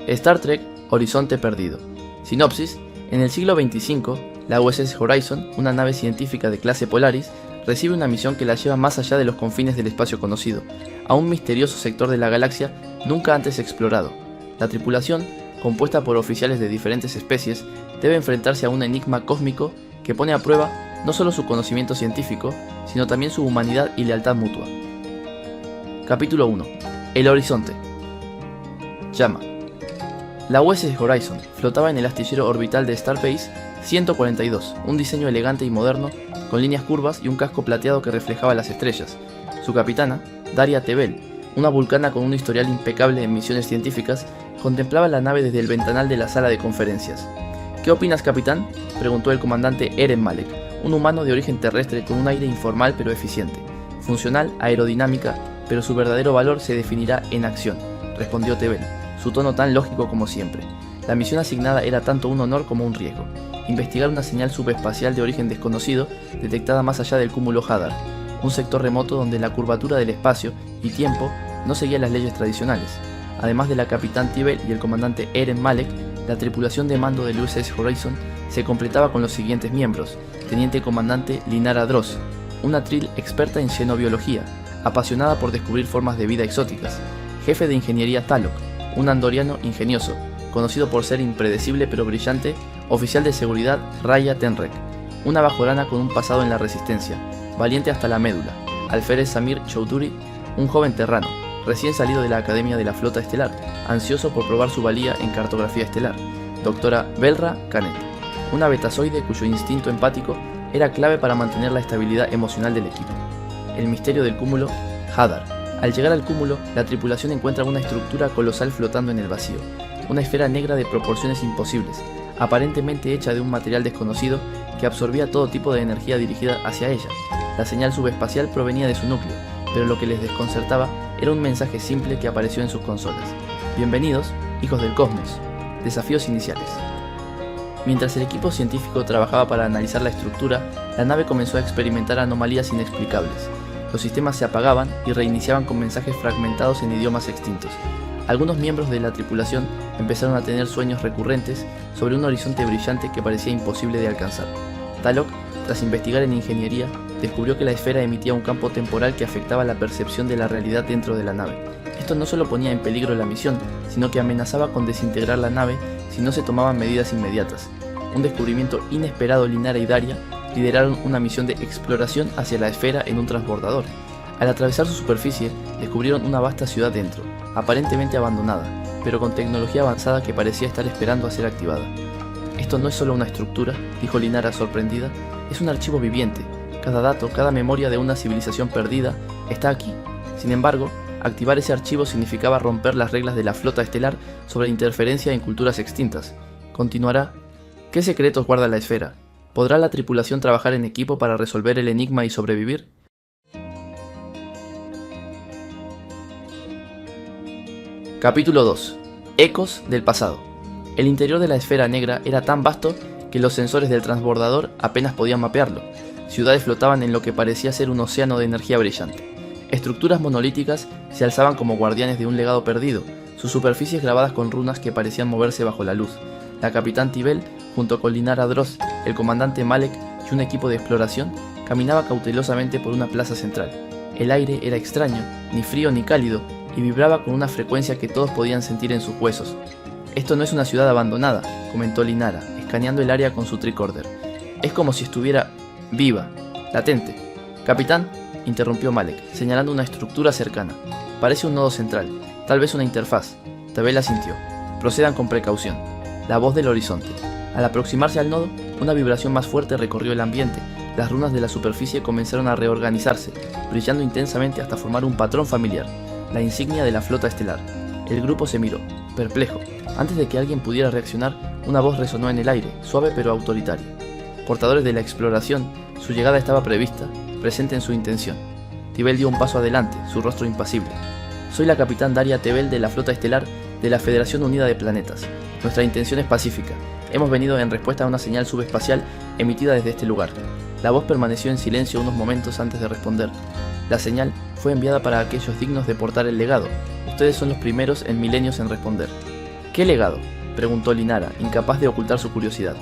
Star Trek Horizonte Perdido. Sinopsis: en el siglo 25, la USS Horizon, una nave científica de clase Polaris, recibe una misión que la lleva más allá de los confines del espacio conocido, a un misterioso sector de la galaxia nunca antes explorado. La tripulación, compuesta por oficiales de diferentes especies, debe enfrentarse a un enigma cósmico que pone a prueba no solo su conocimiento científico, sino también su humanidad y lealtad mutua. Capítulo 1. El Horizonte. Llama. La USS Horizon flotaba en el astillero orbital de Starbase 142, un diseño elegante y moderno, con líneas curvas y un casco plateado que reflejaba las estrellas. Su capitana, Daria Tebel, una vulcana con un historial impecable en misiones científicas, contemplaba la nave desde el ventanal de la sala de conferencias. ¿Qué opinas, capitán?, preguntó el comandante Eren Malek, un humano de origen terrestre con un aire informal pero eficiente, funcional, aerodinámica, pero su verdadero valor se definirá en acción, respondió Tebel, su tono tan lógico como siempre. La misión asignada era tanto un honor como un riesgo: investigar una señal subespacial de origen desconocido detectada más allá del cúmulo Hadar, un sector remoto donde la curvatura del espacio y tiempo no seguía las leyes tradicionales. Además de la capitán Tebel y el comandante Eren Malek, la tripulación de mando del USS Horizon se completaba con los siguientes miembros: teniente comandante Linara Dross, una Trill experta en xenobiología, apasionada por descubrir formas de vida exóticas; jefe de ingeniería Talok, un andoriano ingenioso, conocido por ser impredecible pero brillante; oficial de seguridad Raya Tenrek, una bajorana con un pasado en la resistencia, valiente hasta la médula; alférez Samir Chowdhury, un joven terrano, recién salido de la Academia de la Flota Estelar, ansioso por probar su valía en cartografía estelar; doctora Belra Canet, una betazoide cuyo instinto empático era clave para mantener la estabilidad emocional del equipo. El misterio del cúmulo Hadar. Al llegar al cúmulo, la tripulación encuentra una estructura colosal flotando en el vacío, una esfera negra de proporciones imposibles, aparentemente hecha de un material desconocido que absorbía todo tipo de energía dirigida hacia ella. La señal subespacial provenía de su núcleo, pero lo que les desconcertaba era un mensaje simple que apareció en sus consolas: bienvenidos, hijos del cosmos. Desafíos iniciales. Mientras el equipo científico trabajaba para analizar la estructura, la nave comenzó a experimentar anomalías inexplicables. Los sistemas se apagaban y reiniciaban con mensajes fragmentados en idiomas extintos. Algunos miembros de la tripulación empezaron a tener sueños recurrentes sobre un horizonte brillante que parecía imposible de alcanzar. Talok, tras investigar en ingeniería, descubrió que la esfera emitía un campo temporal que afectaba la percepción de la realidad dentro de la nave. Esto no solo ponía en peligro la misión, sino que amenazaba con desintegrar la nave si no se tomaban medidas inmediatas. Un descubrimiento inesperado: Linara y Daria lideraron una misión de exploración hacia la esfera en un transbordador. Al atravesar su superficie, descubrieron una vasta ciudad dentro, aparentemente abandonada, pero con tecnología avanzada que parecía estar esperando a ser activada. Esto no es solo una estructura, dijo Linara sorprendida, es un archivo viviente. Cada dato, cada memoria de una civilización perdida está aquí. Sin embargo, activar ese archivo significaba romper las reglas de la flota estelar sobre interferencia en culturas extintas. Continuará. ¿Qué secretos guarda la esfera? ¿Podrá la tripulación trabajar en equipo para resolver el enigma y sobrevivir? Capítulo 2. Ecos del pasado. El interior de la esfera negra era tan vasto que los sensores del transbordador apenas podían mapearlo. Ciudades flotaban en lo que parecía ser un océano de energía brillante. Estructuras monolíticas se alzaban como guardianes de un legado perdido, sus superficies grabadas con runas que parecían moverse bajo la luz. La capitán Tebel, junto con Linara Dross, el comandante Malek y un equipo de exploración, caminaba cautelosamente por una plaza central. El aire era extraño, ni frío ni cálido, y vibraba con una frecuencia que todos podían sentir en sus huesos. Esto no es una ciudad abandonada, comentó Linara, escaneando el área con su tricorder. Es como si estuviera viva, latente. Capitán, interrumpió Malek, señalando una estructura cercana. Parece un nodo central, tal vez una interfaz. Tebel asintió. Procedan con precaución. La voz del horizonte. Al aproximarse al nodo, una vibración más fuerte recorrió el ambiente. Las runas de la superficie comenzaron a reorganizarse, brillando intensamente hasta formar un patrón familiar, la insignia de la flota estelar. El grupo se miró, perplejo. Antes de que alguien pudiera reaccionar, una voz resonó en el aire, suave pero autoritaria. Portadores de la exploración, su llegada estaba prevista, presente en su intención. Tebel dio un paso adelante, su rostro impasible. Soy la capitán Daria Tebel de la flota estelar de la Federación Unida de Planetas. Nuestra intención es pacífica. Hemos venido en respuesta a una señal subespacial emitida desde este lugar. La voz permaneció en silencio unos momentos antes de responder. La señal fue enviada para aquellos dignos de portar el legado. Ustedes son los primeros en milenios en responder. ¿Qué legado?, preguntó Linara, incapaz de ocultar su curiosidad.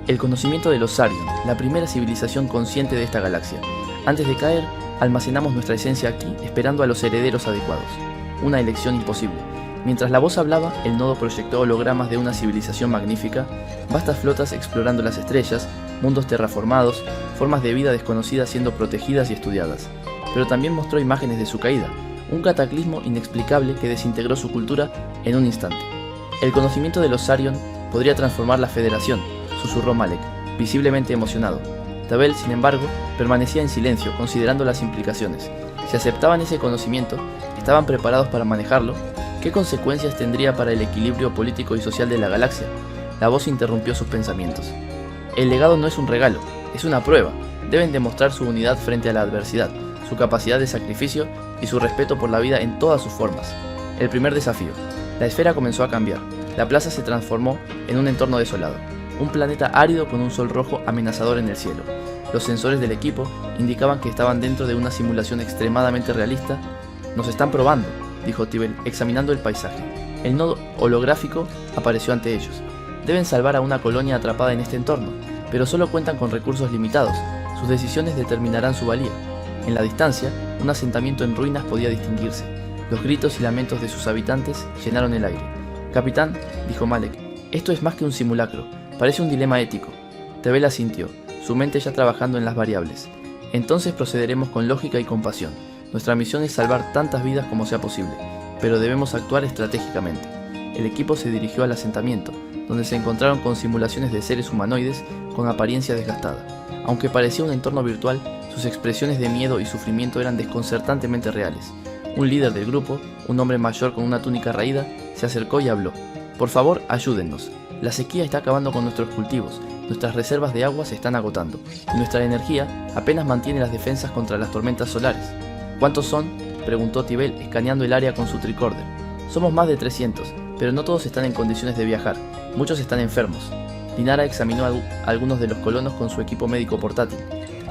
El conocimiento de los Sarion, la primera civilización consciente de esta galaxia. Antes de caer, almacenamos nuestra esencia aquí, esperando a los herederos adecuados. Una elección imposible. Mientras la voz hablaba, el nodo proyectó hologramas de una civilización magnífica, vastas flotas explorando las estrellas, mundos terraformados, formas de vida desconocidas siendo protegidas y estudiadas. Pero también mostró imágenes de su caída, un cataclismo inexplicable que desintegró su cultura en un instante. El conocimiento de los Sarion podría transformar la Federación, susurró Malek, visiblemente emocionado. Tabel, sin embargo, permanecía en silencio, considerando las implicaciones. Si aceptaban ese conocimiento, ¿estaban preparados para manejarlo? ¿Qué consecuencias tendría para el equilibrio político y social de la galaxia? La voz interrumpió sus pensamientos. El legado no es un regalo, es una prueba. Deben demostrar su unidad frente a la adversidad, su capacidad de sacrificio y su respeto por la vida en todas sus formas. El primer desafío. La esfera comenzó a cambiar. La plaza se transformó en un entorno desolado. Un planeta árido con un sol rojo amenazador en el cielo. Los sensores del equipo indicaban que estaban dentro de una simulación extremadamente realista. «Nos están probando», dijo Tibel, examinando el paisaje. El nodo holográfico apareció ante ellos. Deben salvar a una colonia atrapada en este entorno, pero solo cuentan con recursos limitados. Sus decisiones determinarán su valía. En la distancia, un asentamiento en ruinas podía distinguirse. Los gritos y lamentos de sus habitantes llenaron el aire. «Capitán», dijo Malek, «esto es más que un simulacro. Parece un dilema ético». Tebel asintió, su mente ya trabajando en las variables. «Entonces procederemos con lógica y compasión. Nuestra misión es salvar tantas vidas como sea posible, pero debemos actuar estratégicamente». El equipo se dirigió al asentamiento, donde se encontraron con simulaciones de seres humanoides con apariencia desgastada. Aunque parecía un entorno virtual, sus expresiones de miedo y sufrimiento eran desconcertantemente reales. Un líder del grupo, un hombre mayor con una túnica raída, se acercó y habló. «Por favor, ayúdennos. La sequía está acabando con nuestros cultivos, nuestras reservas de agua se están agotando, y nuestra energía apenas mantiene las defensas contra las tormentas solares». «¿Cuántos son?», preguntó Tibel, escaneando el área con su tricorder. «Somos más de 300, pero no todos están en condiciones de viajar, muchos están enfermos». Linara examinó a algunos de los colonos con su equipo médico portátil.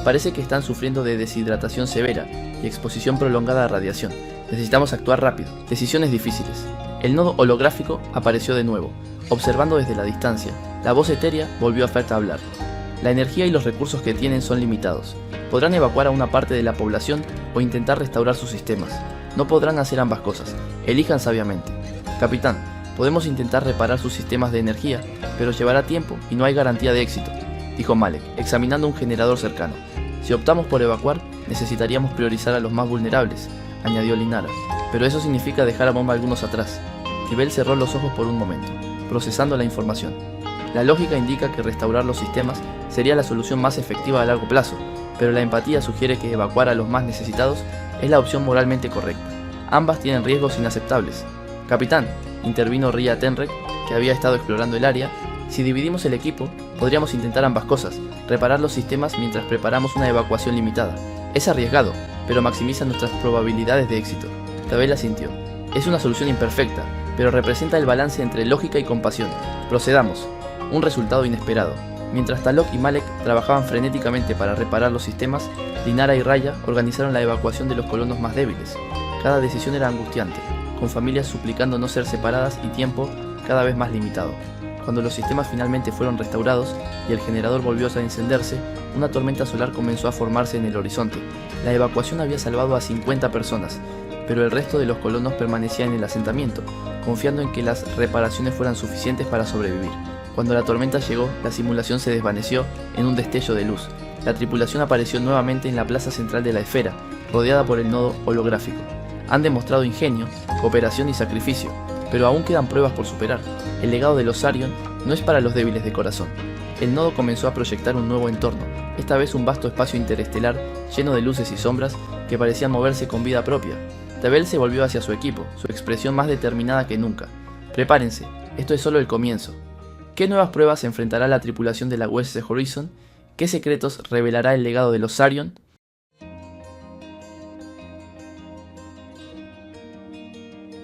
«Parece que están sufriendo de deshidratación severa y exposición prolongada a radiación. Necesitamos actuar rápido. Decisiones difíciles». El nodo holográfico apareció de nuevo. Observando desde la distancia, la voz etérea volvió a hablar. «La energía y los recursos que tienen son limitados. Podrán evacuar a una parte de la población o intentar restaurar sus sistemas. No podrán hacer ambas cosas. Elijan sabiamente. Capitán, podemos intentar reparar sus sistemas de energía, pero llevará tiempo y no hay garantía de éxito», dijo Malek, examinando un generador cercano. «Si optamos por evacuar, necesitaríamos priorizar a los más vulnerables», añadió Linara. «Pero eso significa dejar a algunos atrás». Tibel cerró los ojos por un momento, procesando la información. La lógica indica que restaurar los sistemas sería la solución más efectiva a largo plazo, pero la empatía sugiere que evacuar a los más necesitados es la opción moralmente correcta. Ambas tienen riesgos inaceptables. «Capitán», intervino Ria Tenrek, que había estado explorando el área, «si dividimos el equipo, podríamos intentar ambas cosas, reparar los sistemas mientras preparamos una evacuación limitada. Es arriesgado, pero maximiza nuestras probabilidades de éxito». Tabel asintió. «Es una solución imperfecta, pero representa el balance entre lógica y compasión. Procedamos». Un resultado inesperado. Mientras Talok y Malek trabajaban frenéticamente para reparar los sistemas, Linara y Raya organizaron la evacuación de los colonos más débiles. Cada decisión era angustiante, con familias suplicando no ser separadas y tiempo cada vez más limitado. Cuando los sistemas finalmente fueron restaurados y el generador volvió a encenderse, una tormenta solar comenzó a formarse en el horizonte. La evacuación había salvado a 50 personas, pero el resto de los colonos permanecía en el asentamiento, confiando en que las reparaciones fueran suficientes para sobrevivir. Cuando la tormenta llegó, la simulación se desvaneció en un destello de luz. La tripulación apareció nuevamente en la plaza central de la esfera, rodeada por el nodo holográfico. Han demostrado ingenio, cooperación y sacrificio, pero aún quedan pruebas por superar. El legado de los Sarion no es para los débiles de corazón. El nodo comenzó a proyectar un nuevo entorno, esta vez un vasto espacio interestelar lleno de luces y sombras que parecían moverse con vida propia. Tabel se volvió hacia su equipo, su expresión más determinada que nunca. «Prepárense, esto es solo el comienzo». ¿Qué nuevas pruebas enfrentará la tripulación de la USS Horizon? ¿Qué secretos revelará el legado de los Sarion?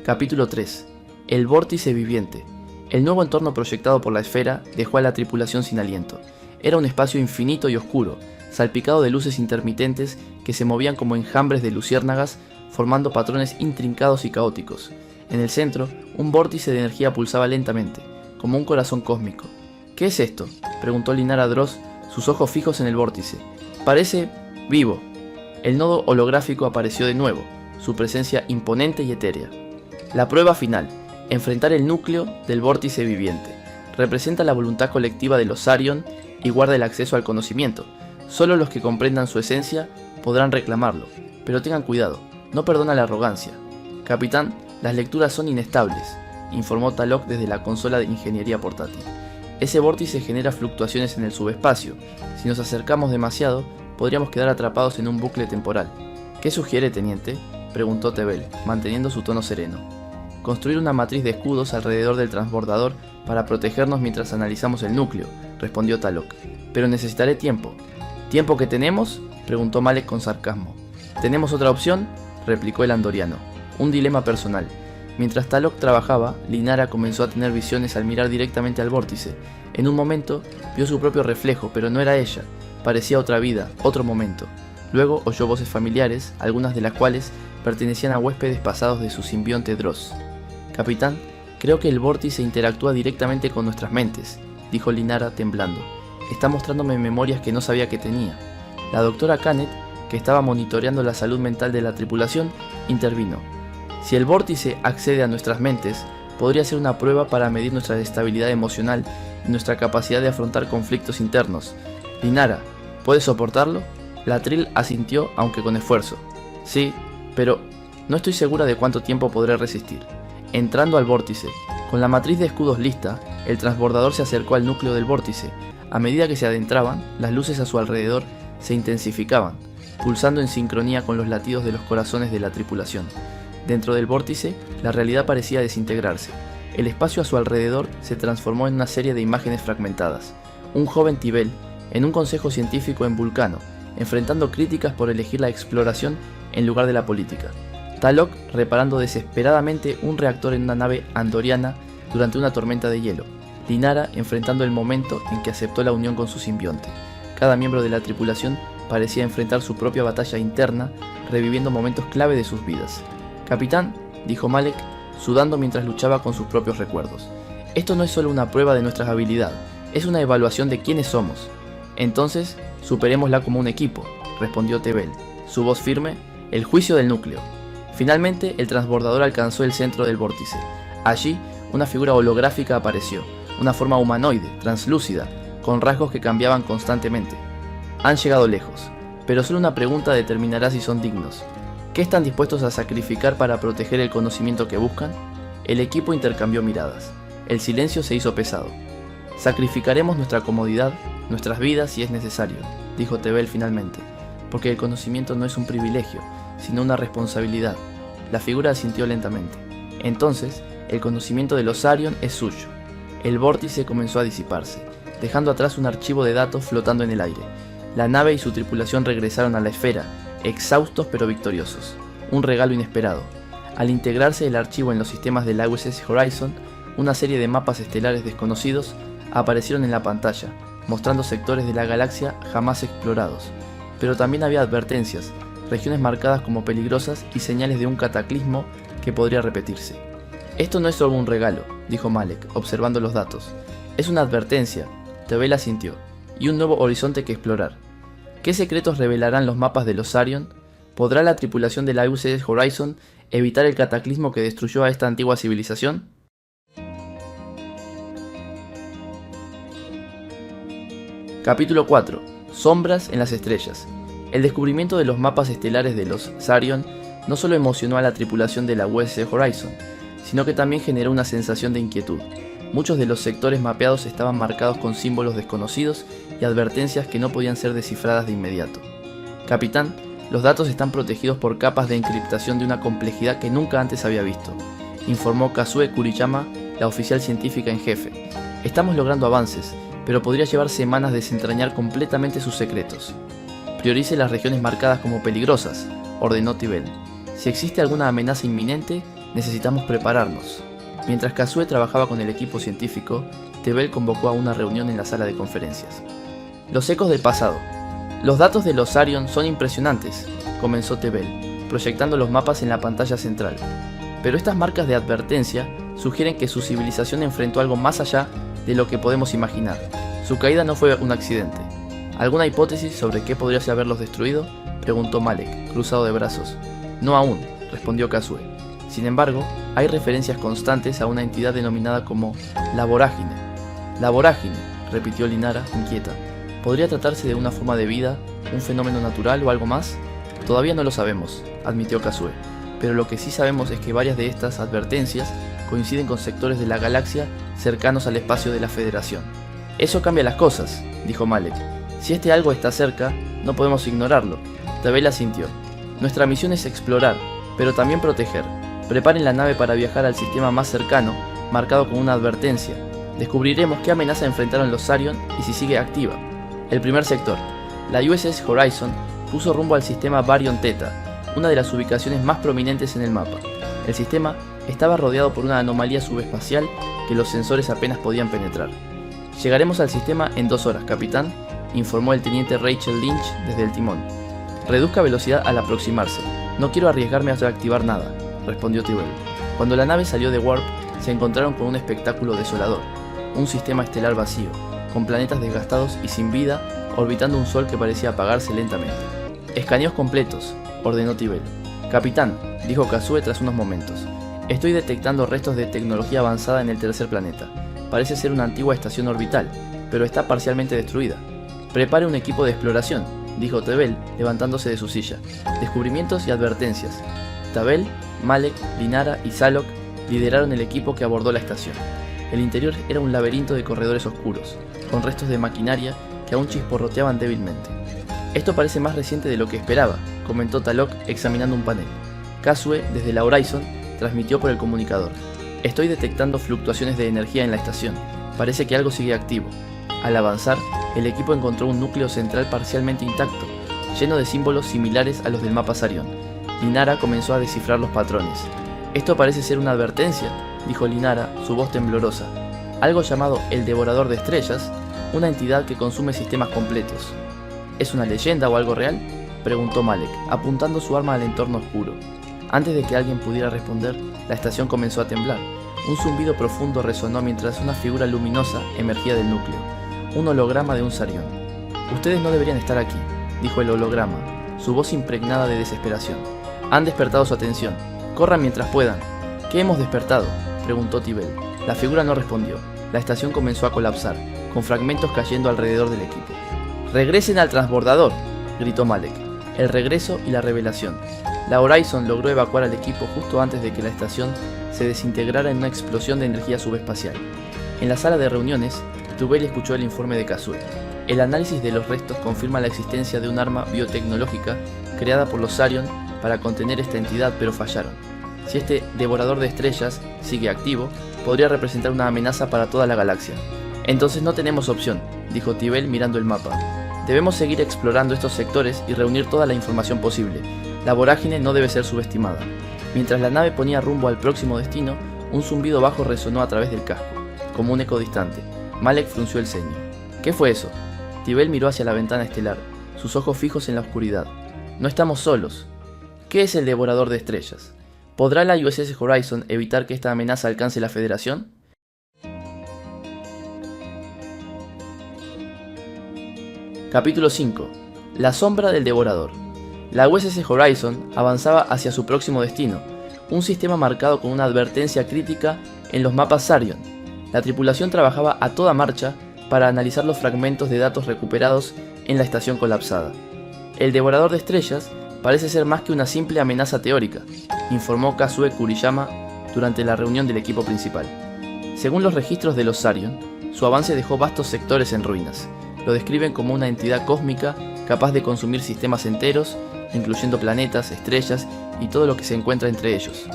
Capítulo 3. El vórtice viviente. El nuevo entorno proyectado por la esfera dejó a la tripulación sin aliento. Era un espacio infinito y oscuro, salpicado de luces intermitentes que se movían como enjambres de luciérnagas, formando patrones intrincados y caóticos. En el centro, un vórtice de energía pulsaba lentamente, como un corazón cósmico. ¿Qué es esto?, preguntó Linara a Dross, sus ojos fijos en el vórtice. Parece vivo. El nodo holográfico apareció de nuevo, su presencia imponente y etérea. La prueba final, enfrentar el núcleo del vórtice viviente. Representa la voluntad colectiva de los Sarion y guarda el acceso al conocimiento. Solo los que comprendan su esencia podrán reclamarlo, pero tengan cuidado, no perdona la arrogancia. Capitán, las lecturas son inestables, informó Talok desde la consola de ingeniería portátil. Ese vórtice genera fluctuaciones en el subespacio. Si nos acercamos demasiado, podríamos quedar atrapados en un bucle temporal. ¿Qué sugiere, teniente?, preguntó Tebel, manteniendo su tono sereno. Construir una matriz de escudos alrededor del transbordador para protegernos mientras analizamos el núcleo, respondió Talok. Pero necesitaré tiempo. ¿Tiempo que tenemos?, preguntó Malek con sarcasmo. ¿Tenemos otra opción?, replicó el andoriano. Un dilema personal. Mientras Talok trabajaba, Linara comenzó a tener visiones al mirar directamente al vórtice. En un momento, vio su propio reflejo, pero no era ella. Parecía otra vida, otro momento. Luego oyó voces familiares, algunas de las cuales pertenecían a huéspedes pasados de su simbionte Dross. Capitán, creo que el vórtice interactúa directamente con nuestras mentes, dijo Linara temblando. Está mostrándome memorias que no sabía que tenía. La doctora Canet, que estaba monitoreando la salud mental de la tripulación, intervino. Si el vórtice accede a nuestras mentes, podría ser una prueba para medir nuestra estabilidad emocional y nuestra capacidad de afrontar conflictos internos. Linara, ¿puedes soportarlo? La Trill asintió, aunque con esfuerzo. Sí, pero no estoy segura de cuánto tiempo podré resistir. Entrando al vórtice, con la matriz de escudos lista, el transbordador se acercó al núcleo del vórtice. A medida que se adentraban, las luces a su alrededor se intensificaban, pulsando en sincronía con los latidos de los corazones de la tripulación. Dentro del vórtice, la realidad parecía desintegrarse. El espacio a su alrededor se transformó en una serie de imágenes fragmentadas. Un joven Tibel, en un consejo científico en Vulcano, enfrentando críticas por elegir la exploración en lugar de la política. Talok reparando desesperadamente un reactor en una nave andoriana durante una tormenta de hielo. Linara enfrentando el momento en que aceptó la unión con su simbionte. Cada miembro de la tripulación parecía enfrentar su propia batalla interna, reviviendo momentos clave de sus vidas. Capitán, dijo Malek, sudando mientras luchaba con sus propios recuerdos. Esto no es solo una prueba de nuestra habilidad, es una evaluación de quiénes somos. Entonces, superémosla como un equipo, respondió Tebel, su voz firme, el juicio del núcleo. Finalmente, el transbordador alcanzó el centro del vórtice. Allí, una figura holográfica apareció, una forma humanoide, translúcida, con rasgos que cambiaban constantemente. Han llegado lejos, pero solo una pregunta determinará si son dignos. ¿Qué están dispuestos a sacrificar para proteger el conocimiento que buscan? El equipo intercambió miradas. El silencio se hizo pesado. Sacrificaremos nuestra comodidad, nuestras vidas si es necesario, dijo Tebel finalmente, porque el conocimiento no es un privilegio, sino una responsabilidad. La figura asintió lentamente. Entonces, el conocimiento de los Sarion es suyo. El vórtice comenzó a disiparse, dejando atrás un archivo de datos flotando en el aire. La nave y su tripulación regresaron a la esfera, exhaustos pero victoriosos. Un regalo inesperado. Al integrarse el archivo en los sistemas de la USS Horizon, una serie de mapas estelares desconocidos aparecieron en la pantalla, mostrando sectores de la galaxia jamás explorados. Pero también había advertencias, regiones marcadas como peligrosas y señales de un cataclismo que podría repetirse. Esto no es solo un regalo, dijo Malek, observando los datos. Es una advertencia, Tebel asintió, y un nuevo horizonte que explorar. ¿Qué secretos revelarán los mapas de los Sarion? ¿Podrá la tripulación de la USS Horizon evitar el cataclismo que destruyó a esta antigua civilización? Capítulo 4. Sombras en las estrellas. El descubrimiento de los mapas estelares de los Sarion no solo emocionó a la tripulación de la USS Horizon, sino que también generó una sensación de inquietud. Muchos de los sectores mapeados estaban marcados con símbolos desconocidos y advertencias que no podían ser descifradas de inmediato. Capitán, los datos están protegidos por capas de encriptación de una complejidad que nunca antes había visto, informó Kazue Kuriyama, la oficial científica en jefe. Estamos logrando avances, pero podría llevar semanas desentrañar completamente sus secretos. Priorice las regiones marcadas como peligrosas, ordenó Tibel. Si existe alguna amenaza inminente, necesitamos prepararnos. Mientras Kazue trabajaba con el equipo científico, Tebel convocó a una reunión en la sala de conferencias. Los ecos del pasado. Los datos de los Sarion son impresionantes, comenzó Tebel, proyectando los mapas en la pantalla central. pero estas marcas de advertencia sugieren que su civilización enfrentó algo más allá de lo que podemos imaginar. Su caída no fue un accidente. ¿Alguna hipótesis sobre qué podría haberlos destruido?, preguntó Malek, cruzado de brazos. No aún, respondió Kasue. Sin embargo, hay referencias constantes a una entidad denominada como la vorágine. La vorágine, repitió Linara, inquieta. ¿Podría tratarse de una forma de vida, un fenómeno natural o algo más? Todavía no lo sabemos, admitió Kasue, pero lo que sí sabemos es que varias de estas advertencias coinciden con sectores de la galaxia cercanos al espacio de la Federación. Eso cambia las cosas, dijo Malek. Si este algo está cerca, no podemos ignorarlo. Tabel asintió. Nuestra misión es explorar, pero también proteger. Preparen la nave para viajar al sistema más cercano, marcado con una advertencia. Descubriremos qué amenaza enfrentaron los Sarion y si sigue activa. El primer sector. La USS Horizon puso rumbo al sistema Baryon Theta, una de las ubicaciones más prominentes en el mapa. El sistema estaba rodeado por una anomalía subespacial que los sensores apenas podían penetrar. Llegaremos al sistema en 2 horas, capitán, informó el teniente Rachel Lynch desde el timón. Reduzca velocidad al aproximarse. No quiero arriesgarme a reactivar nada, respondió Tyrell. Cuando la nave salió de Warp, se encontraron con un espectáculo desolador. Un sistema estelar vacío, con planetas desgastados y sin vida, orbitando un sol que parecía apagarse lentamente. Escaneos completos, ordenó Tyrell. Capitán, dijo Kasue tras unos momentos. Estoy detectando restos de tecnología avanzada en el tercer planeta. Parece ser una antigua estación orbital, pero está parcialmente destruida. Prepare un equipo de exploración, dijo Tebel, levantándose de su silla. Descubrimientos y advertencias. Tabel, Malek, Linara y Salok lideraron el equipo que abordó la estación. El interior era un laberinto de corredores oscuros, con restos de maquinaria que aún chisporroteaban débilmente. Esto parece más reciente de lo que esperaba, comentó Talok examinando un panel. Kasue, desde la Horizon, transmitió por el comunicador. Estoy detectando fluctuaciones de energía en la estación. Parece que algo sigue activo. Al avanzar, el equipo encontró un núcleo central parcialmente intacto, lleno de símbolos similares a los del mapa Sarion. Linara comenzó a descifrar los patrones. Esto parece ser una advertencia, dijo Linara, su voz temblorosa. Algo llamado el Devorador de Estrellas, una entidad que consume sistemas completos. ¿Es una leyenda o algo real?, preguntó Malek, apuntando su arma al entorno oscuro. Antes de que alguien pudiera responder, la estación comenzó a temblar. Un zumbido profundo resonó mientras una figura luminosa emergía del núcleo, un holograma de un Sarion. Ustedes no deberían estar aquí, dijo el holograma, su voz impregnada de desesperación. Han despertado su atención. Corran mientras puedan. ¿Qué hemos despertado?, preguntó Tibel. La figura no respondió. La estación comenzó a colapsar, con fragmentos cayendo alrededor del equipo. ¡Regresen al transbordador!, gritó Malek. El regreso y la revelación. La Horizon logró evacuar al equipo justo antes de que la estación se desintegrara en una explosión de energía subespacial. En la sala de reuniones, Tubel escuchó el informe de Kasue. El análisis de los restos confirma la existencia de un arma biotecnológica creada por los Sarion para contener esta entidad, pero fallaron. Si este devorador de estrellas sigue activo, podría representar una amenaza para toda la galaxia. Entonces no tenemos opción, dijo Tibel mirando el mapa. Debemos seguir explorando estos sectores y reunir toda la información posible. La vorágine no debe ser subestimada. Mientras la nave ponía rumbo al próximo destino, un zumbido bajo resonó a través del casco, como un eco distante. Malek frunció el ceño. ¿Qué fue eso? Tibel miró hacia la ventana estelar, sus ojos fijos en la oscuridad. No estamos solos. ¿Qué es el devorador de estrellas? ¿Podrá la USS Horizon evitar que esta amenaza alcance la Federación? Capítulo 5. La sombra del devorador. La USS Horizon avanzaba hacia su próximo destino, un sistema marcado con una advertencia crítica en los mapas Sarion. La tripulación trabajaba a toda marcha para analizar los fragmentos de datos recuperados en la estación colapsada. El devorador de estrellas parece ser más que una simple amenaza teórica, informó Kasue Kuriyama durante la reunión del equipo principal. Según los registros de los Sarion, su avance dejó vastos sectores en ruinas. Lo describen como una entidad cósmica capaz de consumir sistemas enteros, incluyendo planetas, estrellas y todo lo que se encuentra entre ellos.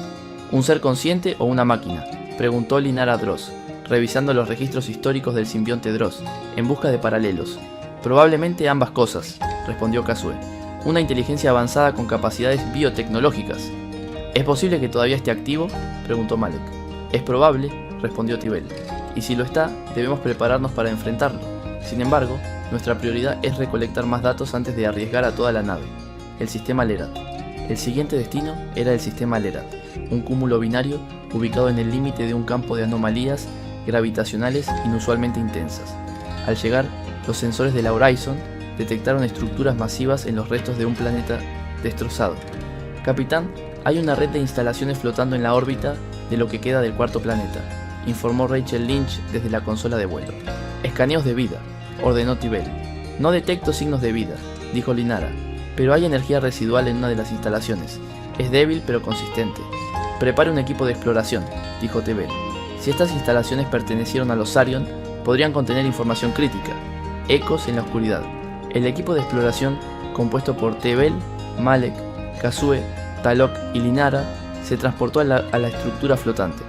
¿Un ser consciente o una máquina?, preguntó Linara Dross, revisando los registros históricos del simbionte Dross, en busca de paralelos. Probablemente ambas cosas, respondió Kasue. Una inteligencia avanzada con capacidades biotecnológicas. ¿Es posible que todavía esté activo?, preguntó Malek. Es probable, respondió Tibel, y si lo está, debemos prepararnos para enfrentarlo. Sin embargo, nuestra prioridad es recolectar más datos antes de arriesgar a toda la nave. El sistema Lerat. El siguiente destino era el sistema Lerat, un cúmulo binario ubicado en el límite de un campo de anomalías gravitacionales inusualmente intensas. Al llegar, los sensores de la Horizon detectaron estructuras masivas en los restos de un planeta destrozado. Capitán, hay una red de instalaciones flotando en la órbita de lo que queda del cuarto planeta, informó Rachel Lynch desde la consola de vuelo. Escaneos de vida, ordenó Tibel. No detecto signos de vida, dijo Linara, pero hay energía residual en una de las instalaciones. Es débil pero consistente. Prepare un equipo de exploración, dijo Tibel. Si estas instalaciones pertenecieron a los Sarion, podrían contener información crítica. Ecos en la oscuridad. El equipo de exploración, compuesto por Tibel, Malek, Kazue, Talok y Linara, se transportó a la estructura flotante.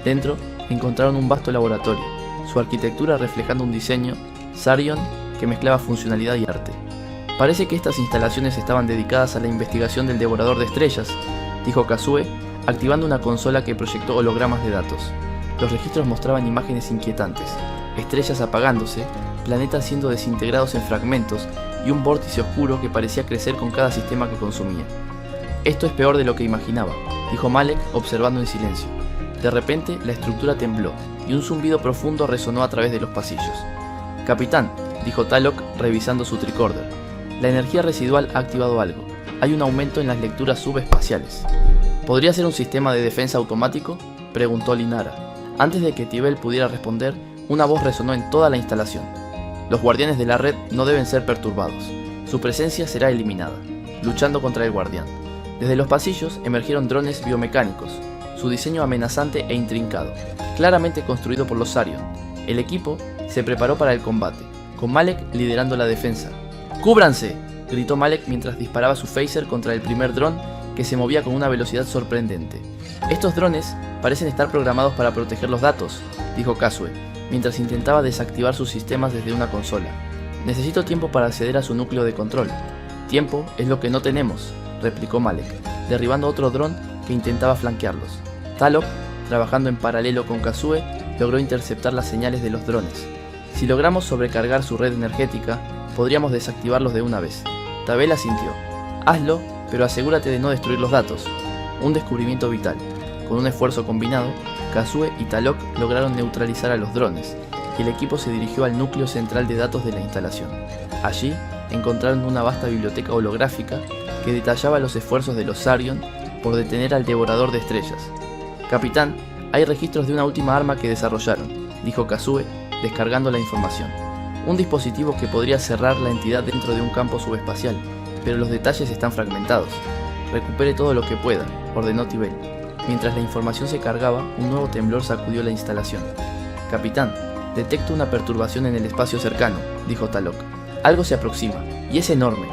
Dentro encontraron un vasto laboratorio, su arquitectura reflejando un diseño Sarion que mezclaba funcionalidad y arte. Parece que estas instalaciones estaban dedicadas a la investigación del devorador de estrellas, dijo Kazue, activando una consola que proyectó hologramas de datos. Los registros mostraban imágenes inquietantes, estrellas apagándose, planetas siendo desintegrados en fragmentos y un vórtice oscuro que parecía crecer con cada sistema que consumía. Esto es peor de lo que imaginaba, dijo Malek observando en silencio. De repente la estructura tembló y un zumbido profundo resonó a través de los pasillos. Capitán, dijo Talok revisando su tricorder, la energía residual ha activado algo. Hay un aumento en las lecturas subespaciales. ¿Podría ser un sistema de defensa automático?, preguntó Linara. Antes de que Tibel pudiera responder, una voz resonó en toda la instalación. Los guardianes de la red no deben ser perturbados. Su presencia será eliminada, luchando contra el guardián. Desde los pasillos emergieron drones biomecánicos, su diseño amenazante e intrincado, claramente construido por los Sarion. El equipo se preparó para el combate, con Malek liderando la defensa. ¡Cúbranse!, gritó Malek mientras disparaba su phaser contra el primer dron que se movía con una velocidad sorprendente. Estos drones parecen estar programados para proteger los datos, dijo Kazue, mientras intentaba desactivar sus sistemas desde una consola. Necesito tiempo para acceder a su núcleo de control. Tiempo es lo que no tenemos, replicó Malek, derribando otro dron que intentaba flanquearlos. Talok, trabajando en paralelo con Kazue, logró interceptar las señales de los drones. Si logramos sobrecargar su red energética, podríamos desactivarlos de una vez. Tabel asintió. Hazlo, pero asegúrate de no destruir los datos. Un descubrimiento vital. Con un esfuerzo combinado, Kazue y Talok lograron neutralizar a los drones, y el equipo se dirigió al núcleo central de datos de la instalación. Allí encontraron una vasta biblioteca holográfica que detallaba los esfuerzos de los Sarion por detener al devorador de estrellas. Capitán, hay registros de una última arma que desarrollaron, dijo Kazue, descargando la información. Un dispositivo que podría cerrar la entidad dentro de un campo subespacial, pero los detalles están fragmentados. Recupere todo lo que pueda, ordenó Tibel. Mientras la información se cargaba, un nuevo temblor sacudió la instalación. Capitán, detecto una perturbación en el espacio cercano, dijo Talok. Algo se aproxima, y es enorme.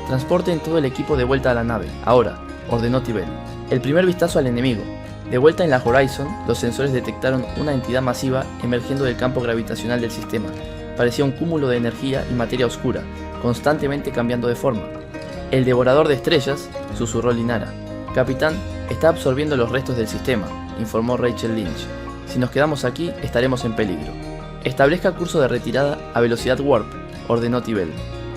Transporten todo el equipo de vuelta a la nave, ahora, ordenó Tibel. El primer vistazo al enemigo. De vuelta en la Horizon, los sensores detectaron una entidad masiva emergiendo del campo gravitacional del sistema. Parecía un cúmulo de energía y materia oscura, constantemente cambiando de forma. El devorador de estrellas, susurró Linara. Capitán, está absorbiendo los restos del sistema, informó Rachel Lynch. Si nos quedamos aquí, estaremos en peligro. Establezca curso de retirada a velocidad warp, ordenó Tibel.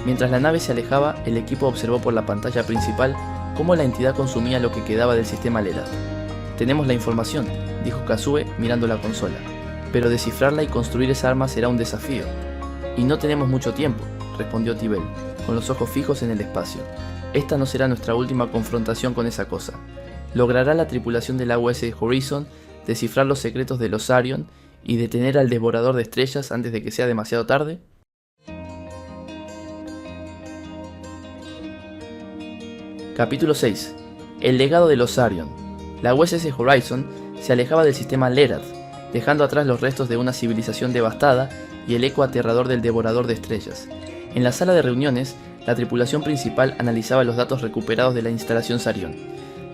Mientras la nave se alejaba, el equipo observó por la pantalla principal cómo la entidad consumía lo que quedaba del sistema Lerat. Tenemos la información, dijo Kazue mirando la consola, pero descifrarla y construir esa arma será un desafío. Y no tenemos mucho tiempo, respondió Tibel, con los ojos fijos en el espacio. Esta no será nuestra última confrontación con esa cosa. ¿Logrará la tripulación de la USS Horizon descifrar los secretos de los Sarion y detener al devorador de estrellas antes de que sea demasiado tarde? Capítulo 6. El legado de los Sarion. La USS Horizon se alejaba del sistema Lerat, dejando atrás los restos de una civilización devastada y el eco aterrador del devorador de estrellas. En la sala de reuniones, la tripulación principal analizaba los datos recuperados de la instalación Sarion.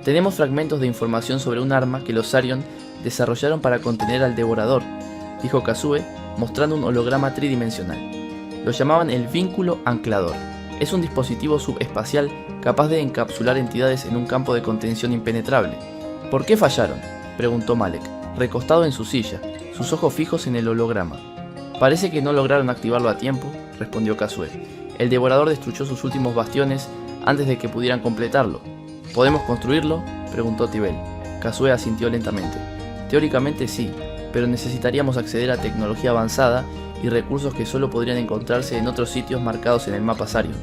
Tenemos fragmentos de información sobre un arma que los Sarion desarrollaron para contener al devorador, dijo Kazue, mostrando un holograma tridimensional. Lo llamaban el vínculo anclador. Es un dispositivo subespacial capaz de encapsular entidades en un campo de contención impenetrable. ¿Por qué fallaron?, preguntó Malek, recostado en su silla, sus ojos fijos en el holograma. Parece que no lograron activarlo a tiempo, respondió Kazue. El devorador destruyó sus últimos bastiones antes de que pudieran completarlo. ¿Podemos construirlo?, preguntó Tibel. Kasue asintió lentamente. Teóricamente sí, pero necesitaríamos acceder a tecnología avanzada y recursos que solo podrían encontrarse en otros sitios marcados en el mapa Sarion.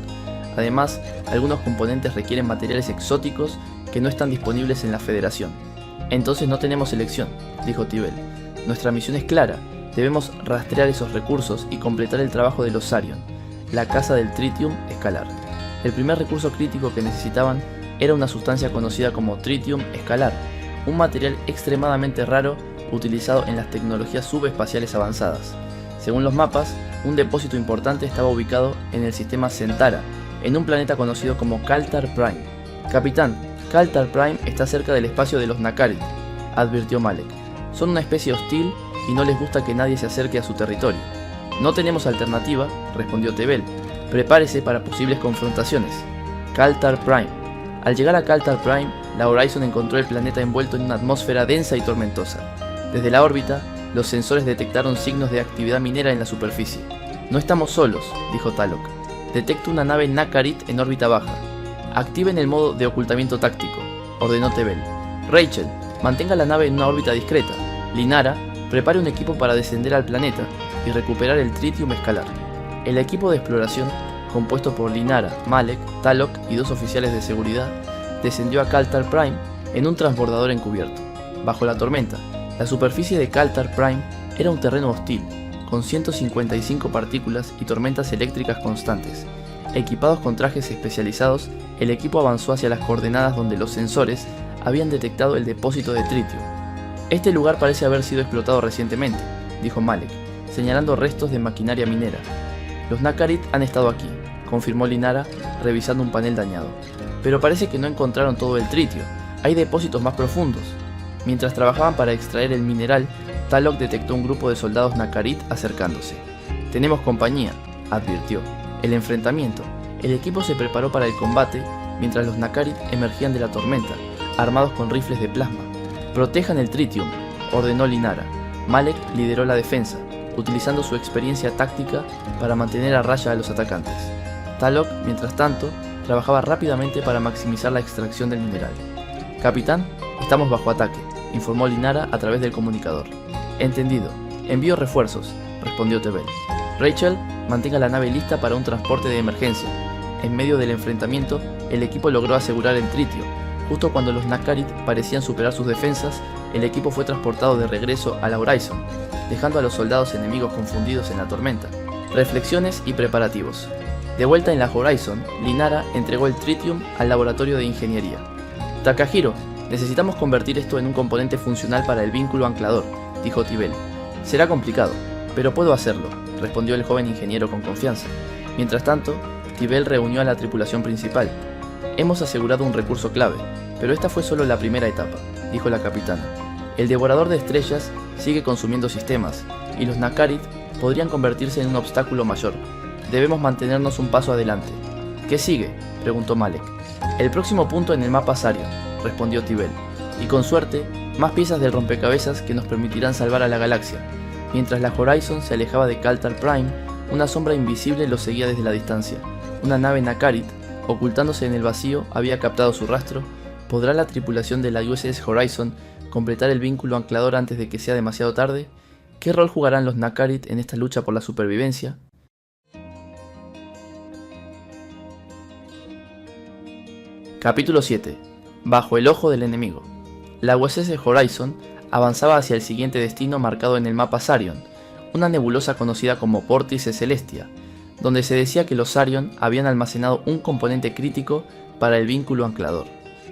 Además, algunos componentes requieren materiales exóticos que no están disponibles en la Federación. Entonces no tenemos elección, dijo Tibel. Nuestra misión es clara, debemos rastrear esos recursos y completar el trabajo de los Sarion, la casa del tritium escalar. El primer recurso crítico que necesitaban era una sustancia conocida como tritium escalar, un material extremadamente raro utilizado en las tecnologías subespaciales avanzadas. Según los mapas, un depósito importante estaba ubicado en el sistema Centaura, en un planeta conocido como Kaltar Prime. Capitán, Kaltar Prime está cerca del espacio de los Nakarit, advirtió Malek. Son una especie hostil y no les gusta que nadie se acerque a su territorio. No tenemos alternativa, respondió Tibel. Prepárese para posibles confrontaciones. Kaltar Prime. Al llegar a Kaltar Prime, la Horizon encontró el planeta envuelto en una atmósfera densa y tormentosa. Desde la órbita, los sensores detectaron signos de actividad minera en la superficie. No estamos solos, dijo Talok. Detecto una nave Nakarit en órbita baja. Activen el modo de ocultamiento táctico, ordenó Tibel. Rachel, mantenga la nave en una órbita discreta. Linara, prepare un equipo para descender al planeta y recuperar el tritium escalar. El equipo de exploración, compuesto por Linara, Malek, Talok y 2 oficiales de seguridad, descendió a Kaltar Prime en un transbordador encubierto. Bajo la tormenta, la superficie de Kaltar Prime era un terreno hostil, con 155 partículas y tormentas eléctricas constantes. Equipados con trajes especializados, el equipo avanzó hacia las coordenadas donde los sensores habían detectado el depósito de tritio. Este lugar parece haber sido explotado recientemente, dijo Malek, señalando restos de maquinaria minera. Los Nakarit han estado aquí, confirmó Linara, revisando un panel dañado. Pero parece que no encontraron todo el tritio, hay depósitos más profundos. Mientras trabajaban para extraer el mineral, Talok detectó un grupo de soldados Nakarit acercándose. Tenemos compañía, advirtió. El enfrentamiento. El equipo se preparó para el combate, mientras los Nakarit emergían de la tormenta, armados con rifles de plasma. Protejan el tritium, ordenó Linara. Malek lideró la defensa, utilizando su experiencia táctica para mantener a raya a los atacantes. Talok, mientras tanto, trabajaba rápidamente para maximizar la extracción del mineral. Capitán, estamos bajo ataque, informó Linara a través del comunicador. Entendido, envío refuerzos, respondió Tibel. Rachel, mantenga la nave lista para un transporte de emergencia. En medio del enfrentamiento, el equipo logró asegurar el tritio. Justo cuando los Nakarit parecían superar sus defensas, el equipo fue transportado de regreso a la Horizon, dejando a los soldados enemigos confundidos en la tormenta. Reflexiones y preparativos. De vuelta en la Horizon, Linara entregó el tritium al laboratorio de ingeniería. Takahiro, necesitamos convertir esto en un componente funcional para el vínculo anclador, dijo Tibel. Será complicado, pero puedo hacerlo, respondió el joven ingeniero con confianza. Mientras tanto, Tibel reunió a la tripulación principal. Hemos asegurado un recurso clave, pero esta fue solo la primera etapa, dijo la capitana. El devorador de estrellas sigue consumiendo sistemas, y los Nakarit podrían convertirse en un obstáculo mayor. Debemos mantenernos un paso adelante. ¿Qué sigue?, preguntó Malek. El próximo punto en el mapa Sarion, respondió Tibel, y con suerte, más piezas del rompecabezas que nos permitirán salvar a la galaxia. Mientras la Horizon se alejaba de Kaltar Prime, una sombra invisible los seguía desde la distancia. Una nave Nakarit, ocultándose en el vacío, había captado su rastro. ¿Podrá la tripulación de la USS Horizon completar el vínculo anclador antes de que sea demasiado tarde? ¿Qué rol jugarán los Nakarit en esta lucha por la supervivencia? Capítulo 7. Bajo el ojo del enemigo. La USS Horizon avanzaba hacia el siguiente destino marcado en el mapa Sarion, una nebulosa conocida como Vórtice Celestia, donde se decía que los Sarion habían almacenado un componente crítico para el vínculo anclador.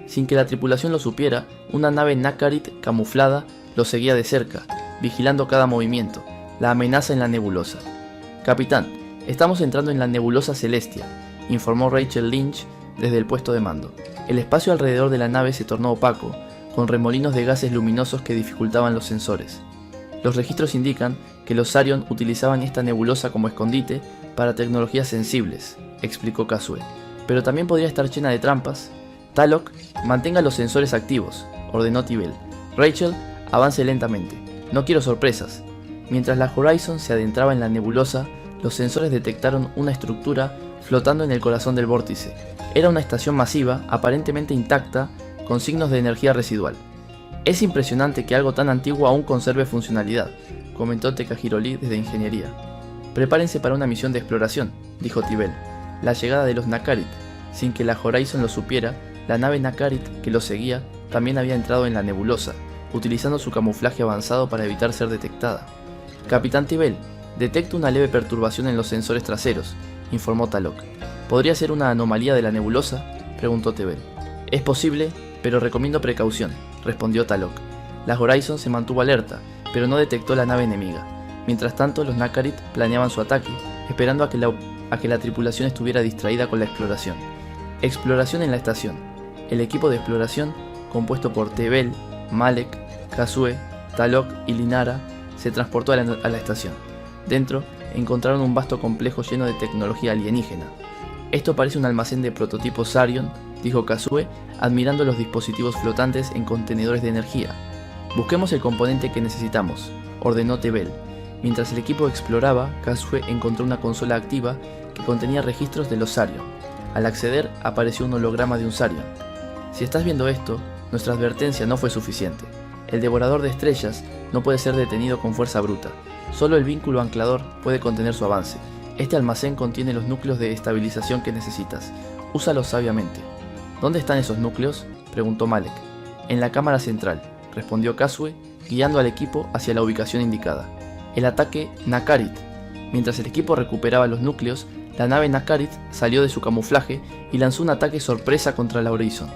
Sin que la tripulación lo supiera, una nave Nakarit camuflada lo seguía de cerca, vigilando cada movimiento, la amenaza en la nebulosa. Capitán, estamos entrando en la nebulosa Celestia, informó Rachel Lynch desde el puesto de mando. El espacio alrededor de la nave se tornó opaco, con remolinos de gases luminosos que dificultaban los sensores. Los registros indican que los Sarion utilizaban esta nebulosa como escondite para tecnologías sensibles, explicó Kasue, pero también podría estar llena de trampas. Talok, mantenga los sensores activos, ordenó Tibel. Rachel, avance lentamente. No quiero sorpresas. Mientras la Horizon se adentraba en la nebulosa, los sensores detectaron una estructura flotando en el corazón del vórtice. Era una estación masiva, aparentemente intacta, con signos de energía residual. Es impresionante que algo tan antiguo aún conserve funcionalidad, comentó Takahiro Lee desde Ingeniería. Prepárense para una misión de exploración, dijo Tibel. La llegada de los Nakarit. Sin que la Horizon lo supiera, la nave Nakarit que los seguía también había entrado en la nebulosa, utilizando su camuflaje avanzado para evitar ser detectada. Capitán Tibel, detecto una leve perturbación en los sensores traseros, informó Talok. ¿Podría ser una anomalía de la nebulosa?, preguntó Tibel. Es posible, pero recomiendo precaución, respondió Talok. La Horizon se mantuvo alerta, pero no detectó la nave enemiga. Mientras tanto, los Nakarit planeaban su ataque, esperando a que la tripulación estuviera distraída con la exploración. Exploración en la estación. El equipo de exploración, compuesto por Tibel, Malek, Kazue, Talok y Linara, se transportó a la estación. Dentro, encontraron un vasto complejo lleno de tecnología alienígena. Esto parece un almacén de prototipos Sarion, dijo Kazue, admirando los dispositivos flotantes en contenedores de energía. Busquemos el componente que necesitamos, ordenó Tibel. Mientras el equipo exploraba, Kazue encontró una consola activa que contenía registros de los Sarion. Al acceder, apareció un holograma de un Sarion. Si estás viendo esto, nuestra advertencia no fue suficiente. El devorador de estrellas no puede ser detenido con fuerza bruta. Solo el vínculo anclador puede contener su avance. Este almacén contiene los núcleos de estabilización que necesitas. Úsalos sabiamente. ¿Dónde están esos núcleos?, preguntó Malek. En la cámara central, respondió Kazue, guiando al equipo hacia la ubicación indicada. El ataque Nakarit. Mientras el equipo recuperaba los núcleos, la nave Nakarit salió de su camuflaje y lanzó un ataque sorpresa contra la Horizon.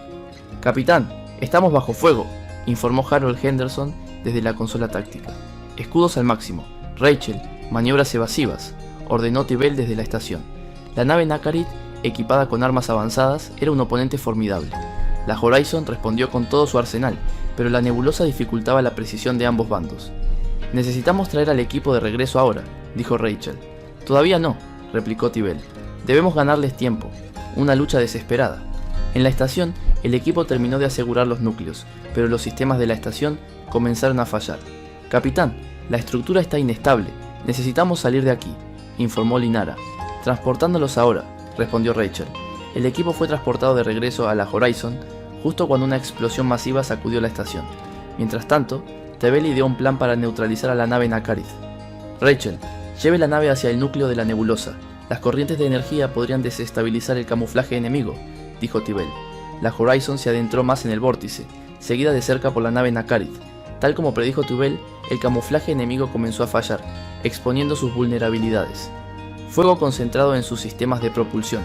«Capitán, estamos bajo fuego», informó Harold Henderson desde la consola táctica. «Escudos al máximo. Rachel, maniobras evasivas», ordenó Tibel desde la estación. La nave Nakarit, equipada con armas avanzadas, era un oponente formidable. La Horizon respondió con todo su arsenal, pero la nebulosa dificultaba la precisión de ambos bandos. «Necesitamos traer al equipo de regreso ahora», dijo Rachel. «Todavía no», replicó Tibel. «Debemos ganarles tiempo. Una lucha desesperada». En la estación, el equipo terminó de asegurar los núcleos, pero los sistemas de la estación comenzaron a fallar. «Capitán, la estructura está inestable. Necesitamos salir de aquí», informó Linara. «Transportándolos ahora», respondió Rachel. El equipo fue transportado de regreso a la Horizon justo cuando una explosión masiva sacudió la estación. Mientras tanto, Tibel ideó un plan para neutralizar a la nave Nakarit. «Rachel, lleve la nave hacia el núcleo de la nebulosa. Las corrientes de energía podrían desestabilizar el camuflaje enemigo», dijo Tibel. La Horizon se adentró más en el vórtice, seguida de cerca por la nave Nakarit. Tal como predijo Tibel, el camuflaje enemigo comenzó a fallar, exponiendo sus vulnerabilidades. «Fuego concentrado en sus sistemas de propulsión»,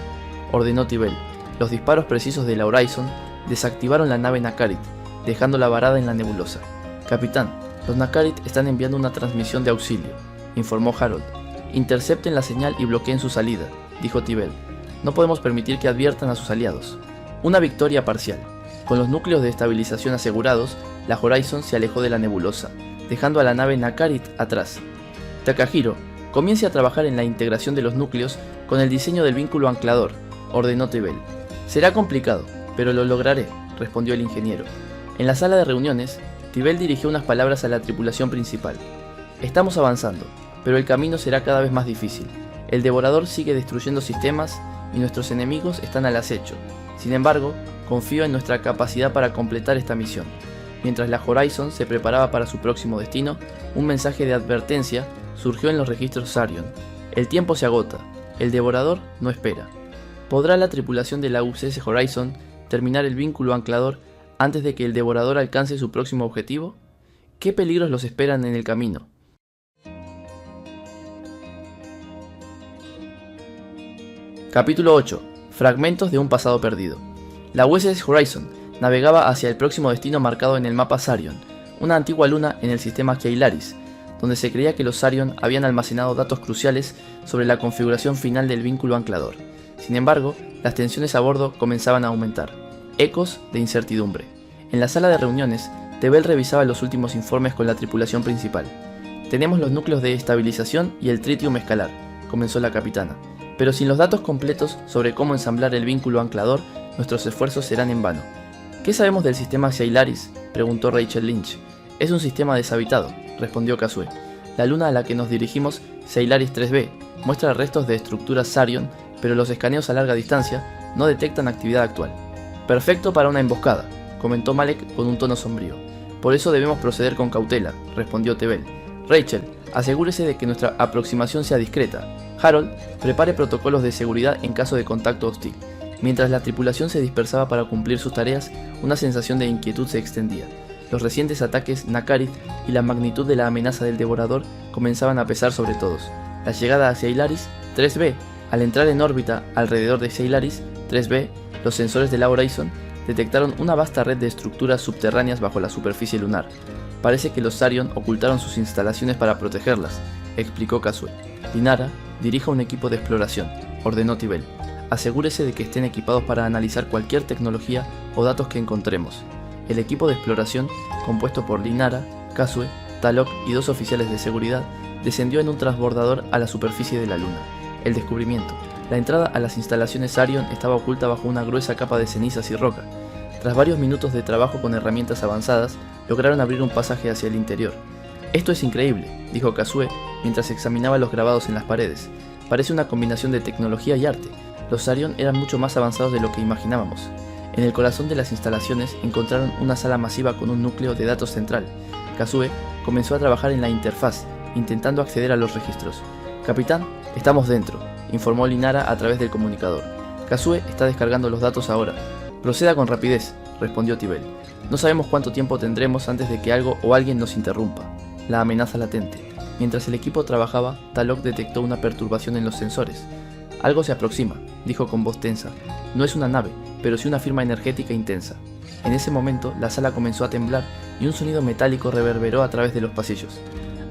ordenó Tibel. Los disparos precisos de la Horizon desactivaron la nave Nakarit, dejándola varada en la nebulosa. «Capitán, los Nakarit están enviando una transmisión de auxilio», informó Harold. «Intercepten la señal y bloqueen su salida», dijo Tibel. «No podemos permitir que adviertan a sus aliados». Una victoria parcial. Con los núcleos de estabilización asegurados, la Horizon se alejó de la nebulosa, dejando a la nave Nakarit atrás. «Takahiro, comience a trabajar en la integración de los núcleos con el diseño del vínculo anclador», ordenó Tibel. «Será complicado, pero lo lograré», respondió el ingeniero. En la sala de reuniones, Tibel dirigió unas palabras a la tripulación principal. «Estamos avanzando, pero el camino será cada vez más difícil. El devorador sigue destruyendo sistemas y nuestros enemigos están al acecho. Sin embargo, confío en nuestra capacidad para completar esta misión». Mientras la Horizon se preparaba para su próximo destino, un mensaje de advertencia surgió en los registros Sarion. «El tiempo se agota. El devorador no espera». ¿Podrá la tripulación de la USS Horizon terminar el vínculo anclador antes de que el devorador alcance su próximo objetivo? ¿Qué peligros los esperan en el camino? Capítulo 8. Fragmentos de un pasado perdido. La USS Horizon navegaba hacia el próximo destino marcado en el mapa Sarion, una antigua luna en el sistema Keilaris, donde se creía que los Sarion habían almacenado datos cruciales sobre la configuración final del vínculo anclador. Sin embargo, las tensiones a bordo comenzaban a aumentar. Ecos de incertidumbre. En la sala de reuniones, Tibel revisaba los últimos informes con la tripulación principal. «Tenemos los núcleos de estabilización y el tritium escalar», comenzó la capitana. «Pero sin los datos completos sobre cómo ensamblar el vínculo anclador, nuestros esfuerzos serán en vano». «¿Qué sabemos del sistema Keilaris?», preguntó Rachel Lynch. «Es un sistema deshabitado», respondió Kazue. «La luna a la que nos dirigimos, Keilaris 3b, muestra restos de estructuras Sarion pero los escaneos a larga distancia no detectan actividad actual. Perfecto para una emboscada, comentó Malek con un tono sombrío. Por eso debemos proceder con cautela, respondió Tebel. Rachel, asegúrese de que nuestra aproximación sea discreta. Harold, prepare protocolos de seguridad en caso de contacto hostil. Mientras la tripulación se dispersaba para cumplir sus tareas, una sensación de inquietud se extendía. Los recientes ataques Nakarit y la magnitud de la amenaza del devorador comenzaban a pesar sobre todos. La llegada hacia Hilaris, 3B, al entrar en órbita alrededor de Hilaris, 3B, los sensores de la Horizon detectaron una vasta red de estructuras subterráneas bajo la superficie lunar. Parece que los Sarion ocultaron sus instalaciones para protegerlas, explicó Kasue. Linara, dirija un equipo de exploración, ordenó Tibel. Asegúrese de que estén equipados para analizar cualquier tecnología o datos que encontremos. El equipo de exploración, compuesto por Linara, Kasue, Talok y 2 oficiales de seguridad, descendió en un transbordador a la superficie de la Luna. El descubrimiento. La entrada a las instalaciones Sarion estaba oculta bajo una gruesa capa de cenizas y roca. Tras varios minutos de trabajo con herramientas avanzadas, lograron abrir un pasaje hacia el interior. «Esto es increíble», dijo Kasue mientras examinaba los grabados en las paredes. «Parece una combinación de tecnología y arte. Los Sarion eran mucho más avanzados de lo que imaginábamos». En el corazón de las instalaciones encontraron una sala masiva con un núcleo de datos central. Kasue comenzó a trabajar en la interfaz, intentando acceder a los registros. «Capitán, estamos dentro», informó Linara a través del comunicador. «Kasue está descargando los datos ahora». «Proceda con rapidez», respondió Tibel. «No sabemos cuánto tiempo tendremos antes de que algo o alguien nos interrumpa». La amenaza latente. Mientras el equipo trabajaba, Talok detectó una perturbación en los sensores. «Algo se aproxima», dijo con voz tensa. «No es una nave, pero sí una firma energética intensa». En ese momento, la sala comenzó a temblar y un sonido metálico reverberó a través de los pasillos.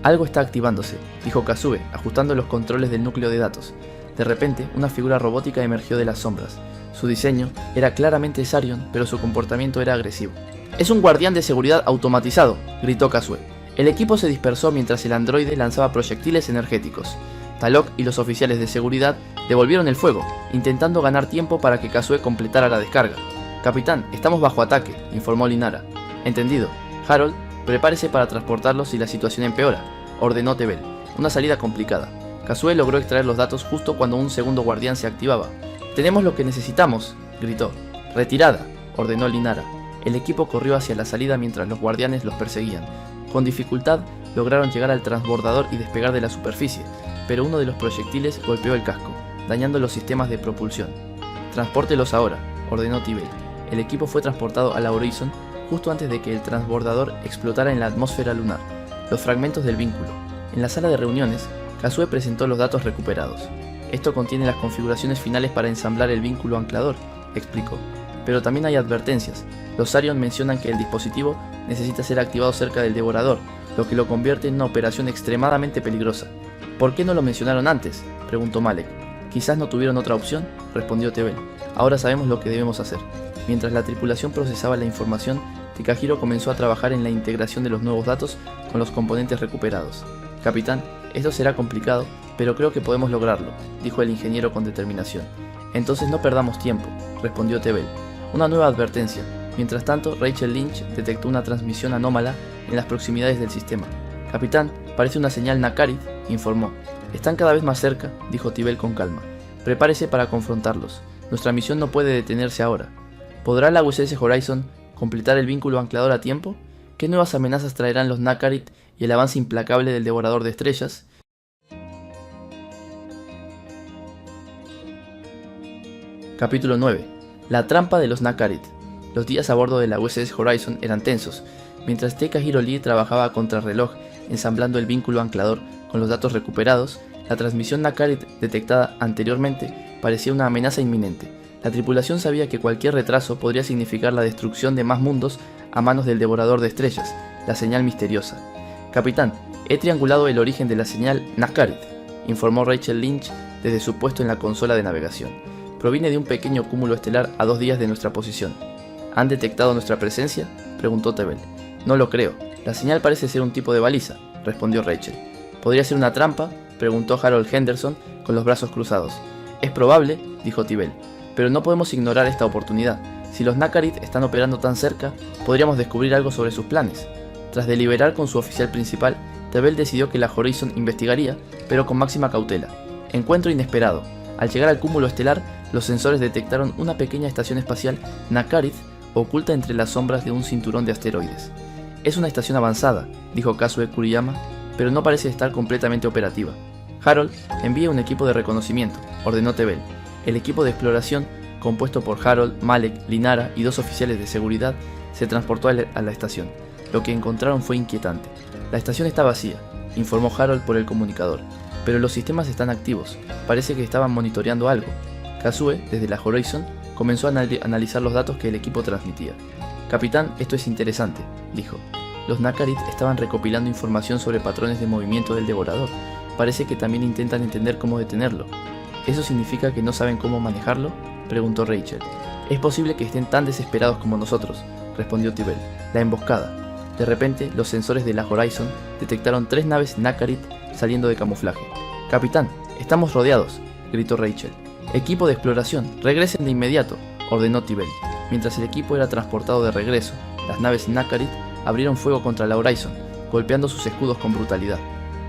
«Algo está activándose», dijo Kasue, ajustando los controles del núcleo de datos. De repente, una figura robótica emergió de las sombras. Su diseño era claramente Sarion, pero su comportamiento era agresivo. «Es un guardián de seguridad automatizado», gritó Kasue. El equipo se dispersó mientras el androide lanzaba proyectiles energéticos. Talok y los oficiales de seguridad devolvieron el fuego, intentando ganar tiempo para que Kasue completara la descarga. «Capitán, estamos bajo ataque», informó Linara. «Entendido. Harold, prepárese para transportarlos si la situación empeora», ordenó Tebel. Una salida complicada. Kasue logró extraer los datos justo cuando un segundo guardián se activaba. «Tenemos lo que necesitamos», gritó. «Retirada», ordenó Linara. El equipo corrió hacia la salida mientras los guardianes los perseguían. Con dificultad lograron llegar al transbordador y despegar de la superficie, pero uno de los proyectiles golpeó el casco, dañando los sistemas de propulsión. «Transpórtelos ahora», ordenó Tibel. El equipo fue transportado a la Horizon justo antes de que el transbordador explotara en la atmósfera lunar. Los fragmentos del vínculo. En la sala de reuniones, Kasue presentó los datos recuperados. «Esto contiene las configuraciones finales para ensamblar el vínculo anclador», explicó. «Pero también hay advertencias. Los Sarion mencionan que el dispositivo necesita ser activado cerca del devorador, lo que lo convierte en una operación extremadamente peligrosa». «¿Por qué no lo mencionaron antes?», preguntó Malek. «Quizás no tuvieron otra opción», respondió Tebel. «Ahora sabemos lo que debemos hacer». Mientras la tripulación procesaba la información, Tikahiro comenzó a trabajar en la integración de los nuevos datos con los componentes recuperados. «Capitán, esto será complicado, pero creo que podemos lograrlo», dijo el ingeniero con determinación. «Entonces no perdamos tiempo», respondió Tebel. Una nueva advertencia. Mientras tanto, Rachel Lynch detectó una transmisión anómala en las proximidades del sistema. «Capitán, parece una señal Nakarit», informó. «Están cada vez más cerca», dijo Tibel con calma. «Prepárese para confrontarlos. Nuestra misión no puede detenerse ahora». ¿Podrá la USS Horizon completar el vínculo anclador a tiempo? ¿Qué nuevas amenazas traerán los Nakarit y el avance implacable del devorador de estrellas? Capítulo 9. La trampa de los Nakarit. Los días a bordo de la USS Horizon eran tensos. Mientras Tikahiro Lee trabajaba a contrarreloj ensamblando el vínculo anclador con los datos recuperados, la transmisión Nakarit detectada anteriormente parecía una amenaza inminente. La tripulación sabía que cualquier retraso podría significar la destrucción de más mundos a manos del devorador de estrellas, la señal misteriosa. «Capitán, he triangulado el origen de la señal Nakarit», informó Rachel Lynch desde su puesto en la consola de navegación. «Proviene de un pequeño cúmulo estelar a 2 días de nuestra posición». «¿Han detectado nuestra presencia?», preguntó Tebel. «No lo creo. La señal parece ser un tipo de baliza», respondió Rachel. «¿Podría ser una trampa?», preguntó Harold Henderson con los brazos cruzados. «Es probable», dijo Tibel. «Pero no podemos ignorar esta oportunidad. Si los Nakarit están operando tan cerca, podríamos descubrir algo sobre sus planes». Tras deliberar con su oficial principal, Tebel decidió que la Horizon investigaría, pero con máxima cautela. «Encuentro inesperado. Al llegar al cúmulo estelar, los sensores detectaron una pequeña estación espacial Nakarit oculta entre las sombras de un cinturón de asteroides. Es una estación avanzada, dijo Kazue Kuriyama, pero no parece estar completamente operativa. Harold, envía un equipo de reconocimiento, ordenó Tebel. El equipo de exploración, compuesto por Harold, Malek, Linara y 2 oficiales de seguridad, se transportó a la estación. Lo que encontraron fue inquietante. La estación está vacía, informó Harold por el comunicador, pero los sistemas están activos. Parece que estaban monitoreando algo. Kazue, desde la Horizon, comenzó a analizar los datos que el equipo transmitía. Capitán, esto es interesante, dijo. Los Nakarit estaban recopilando información sobre patrones de movimiento del devorador. Parece que también intentan entender cómo detenerlo. ¿Eso significa que no saben cómo manejarlo?, preguntó Rachel. Es posible que estén tan desesperados como nosotros, respondió Tibel. La emboscada. De repente, los sensores de la Horizon detectaron 3 naves Nakarit saliendo de camuflaje. Capitán, estamos rodeados, gritó Rachel. Equipo de exploración, regresen de inmediato, ordenó Tibel. Mientras el equipo era transportado de regreso, las naves Nakarit abrieron fuego contra la Horizon, golpeando sus escudos con brutalidad.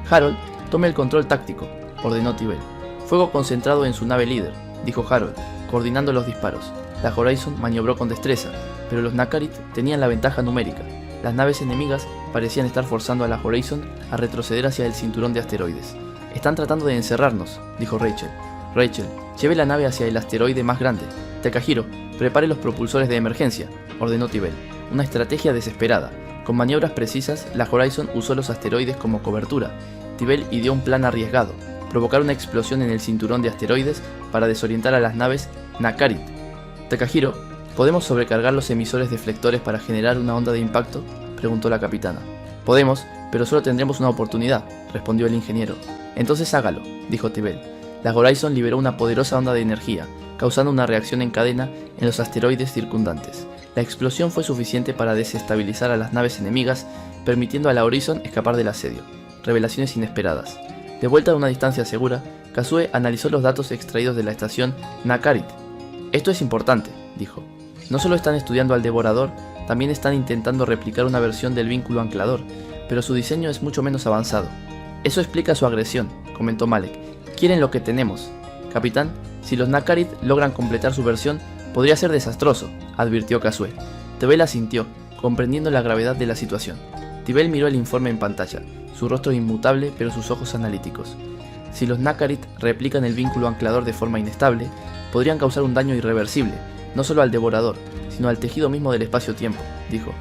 Harold, tome el control táctico, ordenó Tibel. Fuego concentrado en su nave líder, dijo Harold, coordinando los disparos. La Horizon maniobró con destreza, pero los Nakarit tenían la ventaja numérica. Las naves enemigas parecían estar forzando a la Horizon a retroceder hacia el cinturón de asteroides. Están tratando de encerrarnos, dijo Rachel. Rachel, lleve la nave hacia el asteroide más grande. Takahiro, prepare los propulsores de emergencia, ordenó Tibel. Una estrategia desesperada. Con maniobras precisas, la Horizon usó los asteroides como cobertura. Tibel ideó un plan arriesgado: provocar una explosión en el cinturón de asteroides para desorientar a las naves Nakarit. Takahiro, ¿podemos sobrecargar los emisores deflectores para generar una onda de impacto?, preguntó la capitana. Podemos, pero solo tendremos una oportunidad, respondió el ingeniero. Entonces hágalo, dijo Tibel. La Horizon liberó una poderosa onda de energía, causando una reacción en cadena en los asteroides circundantes. La explosión fue suficiente para desestabilizar a las naves enemigas, permitiendo a la Horizon escapar del asedio. Revelaciones inesperadas. De vuelta a una distancia segura, Kazue analizó los datos extraídos de la estación Nakarit. Esto es importante, dijo. No solo están estudiando al devorador, también están intentando replicar una versión del vínculo anclador, pero su diseño es mucho menos avanzado. Eso explica su agresión, comentó Malek. Quieren lo que tenemos. Capitán, si los Nakarit logran completar su versión, podría ser desastroso, advirtió Kazue. Tibel asintió, comprendiendo la gravedad de la situación. Tibel miró el informe en pantalla, su rostro inmutable pero sus ojos analíticos. Si los Nakarit replican el vínculo anclador de forma inestable, podrían causar un daño irreversible, no solo al devorador, sino al tejido mismo del espacio-tiempo, dijo.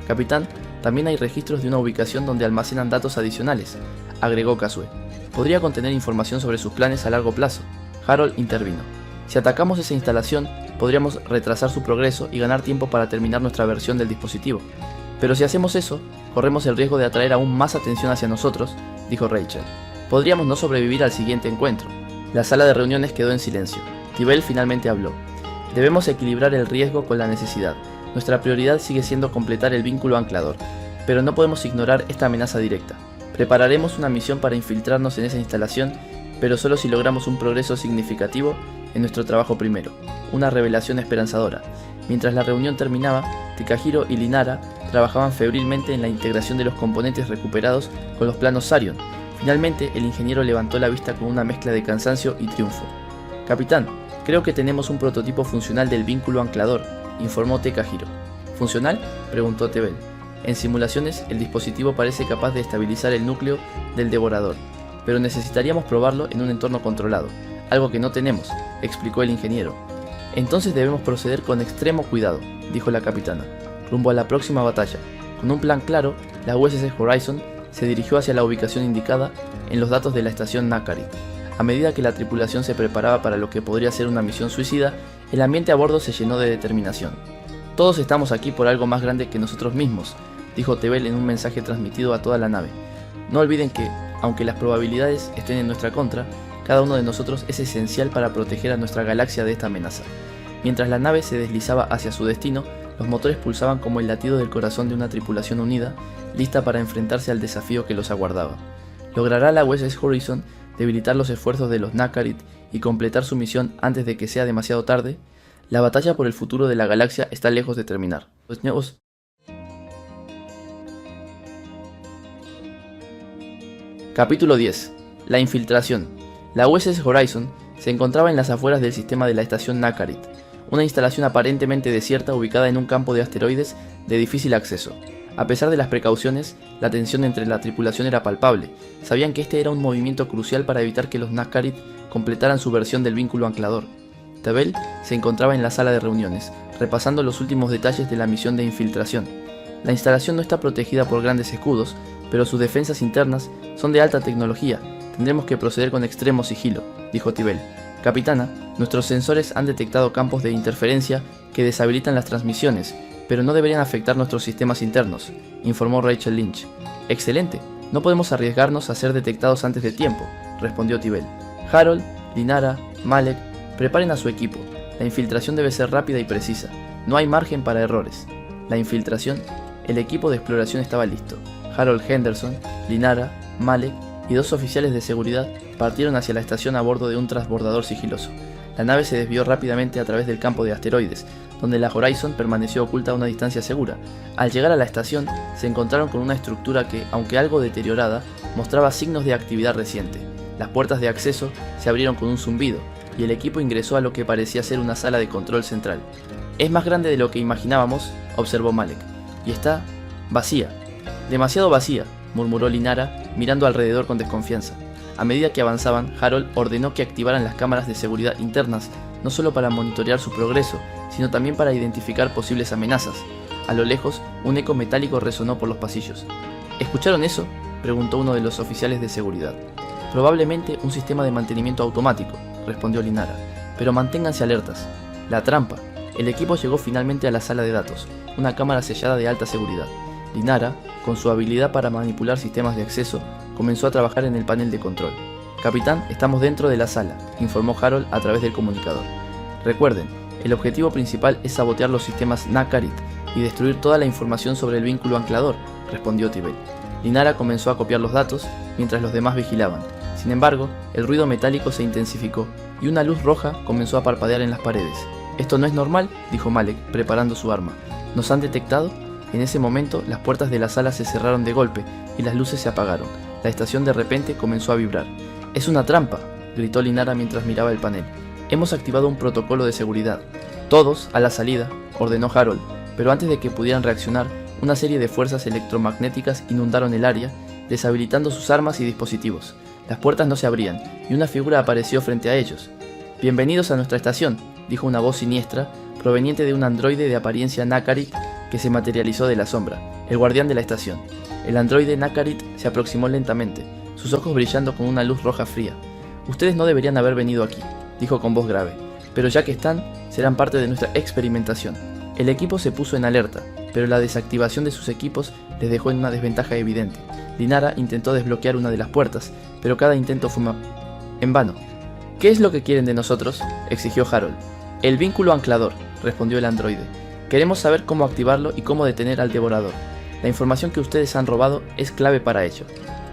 Capitán, también hay registros de una ubicación donde almacenan datos adicionales, agregó Kazue. Podría contener información sobre sus planes a largo plazo. Harold intervino. Si atacamos esa instalación, podríamos retrasar su progreso y ganar tiempo para terminar nuestra versión del dispositivo. Pero si hacemos eso, corremos el riesgo de atraer aún más atención hacia nosotros, dijo Rachel. Podríamos no sobrevivir al siguiente encuentro. La sala de reuniones quedó en silencio. Tibel finalmente habló. Debemos equilibrar el riesgo con la necesidad. Nuestra prioridad sigue siendo completar el vínculo anclador, pero no podemos ignorar esta amenaza directa. Prepararemos una misión para infiltrarnos en esa instalación, pero solo si logramos un progreso significativo en nuestro trabajo primero, una revelación esperanzadora. Mientras la reunión terminaba, Takahiro y Linara trabajaban febrilmente en la integración de los componentes recuperados con los planos Sarion. Finalmente, el ingeniero levantó la vista con una mezcla de cansancio y triunfo. Capitán, creo que tenemos un prototipo funcional del vínculo anclador, informó Takahiro. ¿Funcional?, preguntó Tebel. En simulaciones, el dispositivo parece capaz de estabilizar el núcleo del devorador, pero necesitaríamos probarlo en un entorno controlado, algo que no tenemos, explicó el ingeniero. Entonces debemos proceder con extremo cuidado, dijo la capitana, rumbo a la próxima batalla. Con un plan claro, la USS Horizon se dirigió hacia la ubicación indicada en los datos de la estación Nakarit. A medida que la tripulación se preparaba para lo que podría ser una misión suicida, el ambiente a bordo se llenó de determinación. Todos estamos aquí por algo más grande que nosotros mismos, dijo Tebel en un mensaje transmitido a toda la nave. No olviden que, aunque las probabilidades estén en nuestra contra, cada uno de nosotros es esencial para proteger a nuestra galaxia de esta amenaza. Mientras la nave se deslizaba hacia su destino, los motores pulsaban como el latido del corazón de una tripulación unida, lista para enfrentarse al desafío que los aguardaba. ¿Logrará la USS Horizon debilitar los esfuerzos de los Nakarit y completar su misión antes de que sea demasiado tarde? La batalla por el futuro de la galaxia está lejos de terminar. Los nuevos... Capítulo 10. La infiltración. La USS Horizon Se encontraba en las afueras del sistema de la estación Nakarit, una instalación aparentemente desierta ubicada en un campo de asteroides de difícil acceso. A pesar de las precauciones, la tensión entre la tripulación era palpable. Sabían que este era un movimiento crucial para evitar que los Nakarit completaran su versión del vínculo anclador. Tebel se encontraba en la sala de reuniones, repasando los últimos detalles de la misión de infiltración. La instalación no está protegida por grandes escudos, pero sus defensas internas son de alta tecnología. Tendremos que proceder con extremo sigilo, dijo Tebel. Capitana, nuestros sensores han detectado campos de interferencia que deshabilitan las transmisiones, pero no deberían afectar nuestros sistemas internos, informó Rachel Lynch. Excelente, no podemos arriesgarnos a ser detectados antes de tiempo, respondió Tebel. Harold, Linara, Malek, preparen a su equipo. La infiltración debe ser rápida y precisa. No hay margen para errores. La infiltración, el equipo de exploración estaba listo. Harold Henderson, Linara, Malek y 2 oficiales de seguridad partieron hacia la estación a bordo de un transbordador sigiloso. La nave se desvió rápidamente a través del campo de asteroides, donde la Horizon permaneció oculta a una distancia segura. Al llegar a la estación, se encontraron con una estructura que, aunque algo deteriorada, mostraba signos de actividad reciente. Las puertas de acceso se abrieron con un zumbido, y el equipo ingresó a lo que parecía ser una sala de control central. Es más grande de lo que imaginábamos, observó Malek, y está vacía. Demasiado vacía, murmuró Linara, mirando alrededor con desconfianza. A medida que avanzaban, Harold ordenó que activaran las cámaras de seguridad internas, no solo para monitorear su progreso, sino también para identificar posibles amenazas. A lo lejos, un eco metálico resonó por los pasillos. ¿Escucharon eso?, preguntó uno de los oficiales de seguridad. Probablemente un sistema de mantenimiento automático, respondió Linara, pero manténganse alertas. La trampa. El equipo llegó finalmente a la sala de datos, una cámara sellada de alta seguridad. Linara, con su habilidad para manipular sistemas de acceso, comenzó a trabajar en el panel de control. Capitán, estamos dentro de la sala, informó Harold a través del comunicador. Recuerden, el objetivo principal es sabotear los sistemas Nakarit y destruir toda la información sobre el vínculo anclador, respondió Tebel. Linara comenzó a copiar los datos mientras los demás vigilaban. Sin embargo, el ruido metálico se intensificó y una luz roja comenzó a parpadear en las paredes. «Esto no es normal», dijo Malek, preparando su arma. «¿Nos han detectado?». En ese momento, las puertas de la sala se cerraron de golpe y las luces se apagaron. La estación de repente comenzó a vibrar. «¡Es una trampa!», gritó Linara mientras miraba el panel. «Hemos activado un protocolo de seguridad. Todos a la salida», ordenó Harold, pero antes de que pudieran reaccionar, una serie de fuerzas electromagnéticas inundaron el área, deshabilitando sus armas y dispositivos. Las puertas no se abrían, y una figura apareció frente a ellos. «Bienvenidos a nuestra estación», dijo una voz siniestra, proveniente de un androide de apariencia Nakarit que se materializó de la sombra, el guardián de la estación. El androide Nakarit se aproximó lentamente, sus ojos brillando con una luz roja fría. «Ustedes no deberían haber venido aquí», dijo con voz grave, «pero ya que están, serán parte de nuestra experimentación». El equipo se puso en alerta, pero la desactivación de sus equipos les dejó en una desventaja evidente. Linara intentó desbloquear una de las puertas, pero cada intento fue en vano. «¿Qué es lo que quieren de nosotros?», exigió Harold. «El vínculo anclador», respondió el androide. «Queremos saber cómo activarlo y cómo detener al devorador. La información que ustedes han robado es clave para ello».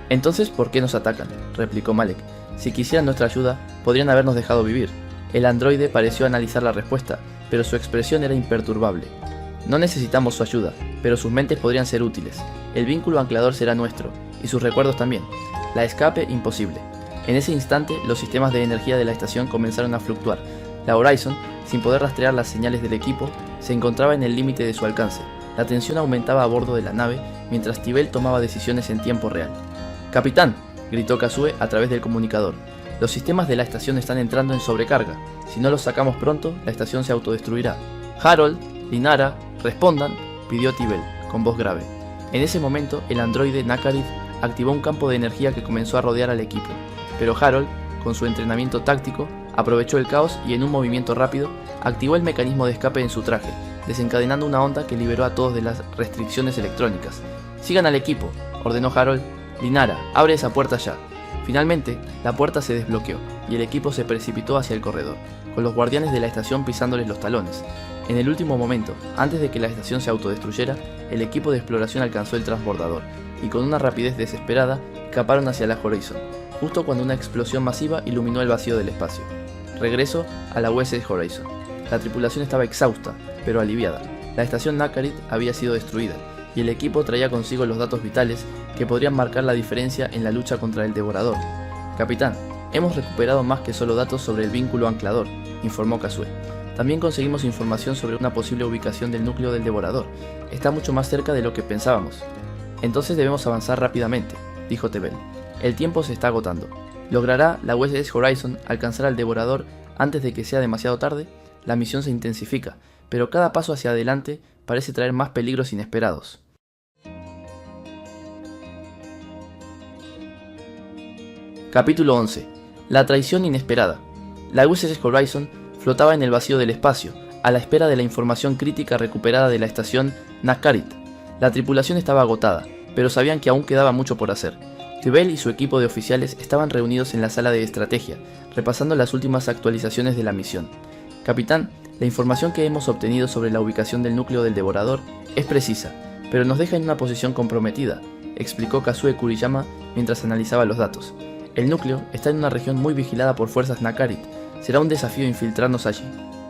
«Entonces, ¿por qué nos atacan?», replicó Malek. «Si quisieran nuestra ayuda, podrían habernos dejado vivir». El androide pareció analizar la respuesta, pero su expresión era imperturbable. «No necesitamos su ayuda, pero sus mentes podrían ser útiles. El vínculo anclador será nuestro, y sus recuerdos también. La escape, imposible». En ese instante, los sistemas de energía de la estación comenzaron a fluctuar. La Horizon, sin poder rastrear las señales del equipo, se encontraba en el límite de su alcance. La tensión aumentaba a bordo de la nave, mientras Tebel tomaba decisiones en tiempo real. «Capitán», gritó Kazue a través del comunicador, «los sistemas de la estación están entrando en sobrecarga. Si no los sacamos pronto, la estación se autodestruirá». «Harold, Linara, respondan», pidió Tebel, con voz grave. En ese momento, el androide Nakarit activó un campo de energía que comenzó a rodear al equipo, pero Harold, con su entrenamiento táctico, aprovechó el caos y en un movimiento rápido, activó el mecanismo de escape en su traje, desencadenando una onda que liberó a todos de las restricciones electrónicas. «Sigan al equipo», ordenó Harold. «Linara, abre esa puerta ya». Finalmente, la puerta se desbloqueó y el equipo se precipitó hacia el corredor, con los guardianes de la estación pisándoles los talones. En el último momento, antes de que la estación se autodestruyera, el equipo de exploración alcanzó el transbordador y con una rapidez desesperada escaparon hacia la Horizon, justo cuando una explosión masiva iluminó el vacío del espacio. Regreso a la USS Horizon. La tripulación estaba exhausta, pero aliviada. La estación Nakarit había sido destruida, y el equipo traía consigo los datos vitales que podrían marcar la diferencia en la lucha contra el devorador. «Capitán, Hemos recuperado más que solo datos sobre el vínculo anclador, informó Kasue. También conseguimos información sobre una posible ubicación del núcleo del devorador. Está mucho más cerca de lo que pensábamos. Entonces debemos avanzar rápidamente, dijo Tebel. El tiempo se está agotando. ¿Logrará la USS Horizon alcanzar al devorador antes de que sea demasiado tarde? La misión se intensifica, pero cada paso hacia adelante parece traer más peligros inesperados. Capítulo 11. La traición inesperada. La USS Horizon flotaba en el vacío del espacio, a la espera de la información crítica recuperada de la estación Nakarit. La tripulación estaba agotada, pero sabían que aún quedaba mucho por hacer. Tebel y su equipo de oficiales estaban reunidos en la sala de estrategia, repasando las últimas actualizaciones de la misión. Capitán, la información que hemos obtenido sobre la ubicación del núcleo del devorador es precisa, pero nos deja en una posición comprometida, explicó Kasue Kuriyama mientras analizaba los datos. El núcleo está en una región muy vigilada por fuerzas Nakarit. Será un desafío infiltrarnos allí.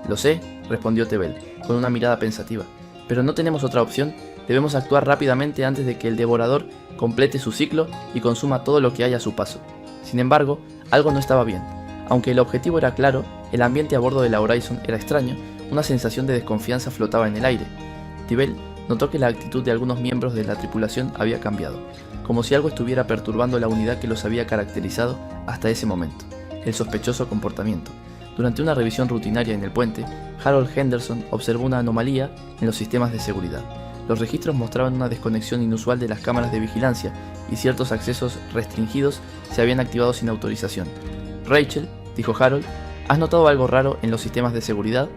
Lo sé, respondió Tebel, con una mirada pensativa. Pero no tenemos otra opción. Debemos actuar rápidamente antes de que el devorador complete su ciclo y consuma todo lo que haya a su paso. Sin embargo, algo no estaba bien. Aunque el objetivo era claro, el ambiente a bordo de la Horizon era extraño. Una sensación de desconfianza flotaba en el aire. Tebel notó que la actitud de algunos miembros de la tripulación había cambiado, como si algo estuviera perturbando la unidad que los había caracterizado hasta ese momento, el sospechoso comportamiento. Durante una revisión rutinaria en el puente, Harold Henderson observó una anomalía en los sistemas de seguridad. Los registros mostraban una desconexión inusual de las cámaras de vigilancia y ciertos accesos restringidos se habían activado sin autorización. Rachel, dijo Harold, ¿has notado algo raro en los sistemas de seguridad?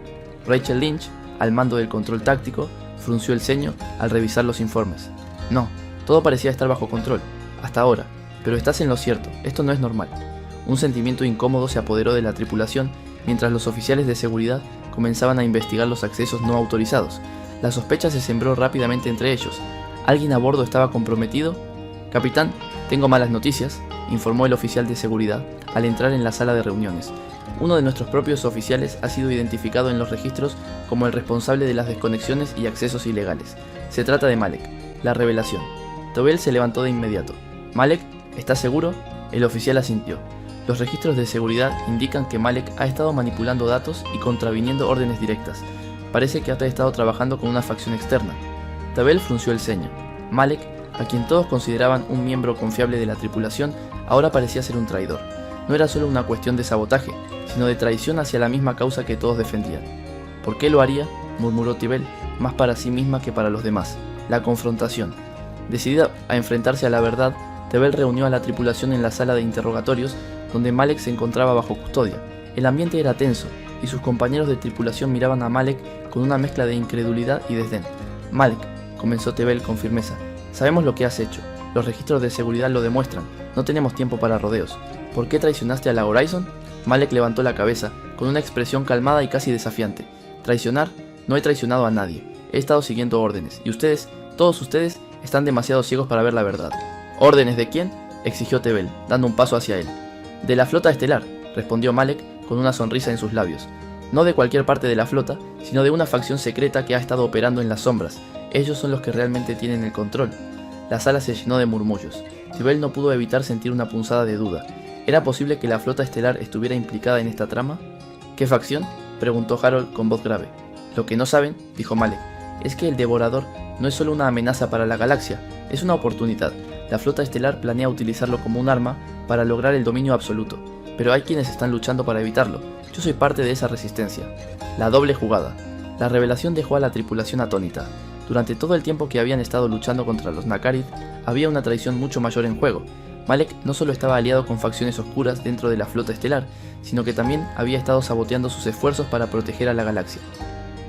Rachel Lynch, al mando del control táctico, frunció el ceño al revisar los informes. No, todo parecía estar bajo control, hasta ahora, pero estás en lo cierto, esto no es normal. Un sentimiento incómodo se apoderó de la tripulación mientras los oficiales de seguridad comenzaban a investigar los accesos no autorizados. La sospecha se sembró rápidamente entre ellos. ¿Alguien a bordo estaba comprometido? Capitán, tengo malas noticias, informó el oficial de seguridad al entrar en la sala de reuniones. Uno de nuestros propios oficiales ha sido identificado en los registros como el responsable de las desconexiones y accesos ilegales. Se trata de Malek. La revelación. Tebel se levantó de inmediato. ¿Malek? ¿Estás seguro? El oficial asintió. Los registros de seguridad indican que Malek ha estado manipulando datos y contraviniendo órdenes directas. Parece que ha estado trabajando con una facción externa. Tebel frunció el ceño. Malek, a quien todos consideraban un miembro confiable de la tripulación, ahora parecía ser un traidor. No era solo una cuestión de sabotaje, sino de traición hacia la misma causa que todos defendían. ¿Por qué lo haría?, murmuró Tebel, más para sí misma que para los demás. La confrontación. Decidida a enfrentarse a la verdad, Tebel reunió a la tripulación en la sala de interrogatorios, donde Malek se encontraba bajo custodia. El ambiente era tenso, y sus compañeros de tripulación miraban a Malek con una mezcla de incredulidad y desdén. Malek, comenzó Tebel con firmeza, sabemos lo que has hecho. Los registros de seguridad lo demuestran. No tenemos tiempo para rodeos. ¿Por qué traicionaste a la Horizon? Malek levantó la cabeza, con una expresión calmada y casi desafiante. ¿Traicionar? No he traicionado a nadie. He estado siguiendo órdenes, y ustedes, todos ustedes, están demasiado ciegos para ver la verdad. ¿Órdenes de quién?, exigió Tebel, dando un paso hacia él. De la flota estelar, respondió Malek con una sonrisa en sus labios. No de cualquier parte de la flota, sino de una facción secreta que ha estado operando en las sombras. Ellos son los que realmente tienen el control. La sala se llenó de murmullos. Tebel no pudo evitar sentir una punzada de duda. ¿Era posible que la flota estelar estuviera implicada en esta trama? ¿Qué facción?, preguntó Harold con voz grave. Lo que no saben, dijo Malek, es que el devorador no es solo una amenaza para la galaxia, es una oportunidad. La flota estelar planea utilizarlo como un arma para lograr el dominio absoluto, pero hay quienes están luchando para evitarlo. Yo soy parte de esa resistencia. La doble jugada. La revelación dejó a la tripulación atónita. Durante todo el tiempo que habían estado luchando contra los Nakarit, había una traición mucho mayor en juego. Malek no solo estaba aliado con facciones oscuras dentro de la flota estelar, sino que también había estado saboteando sus esfuerzos para proteger a la galaxia.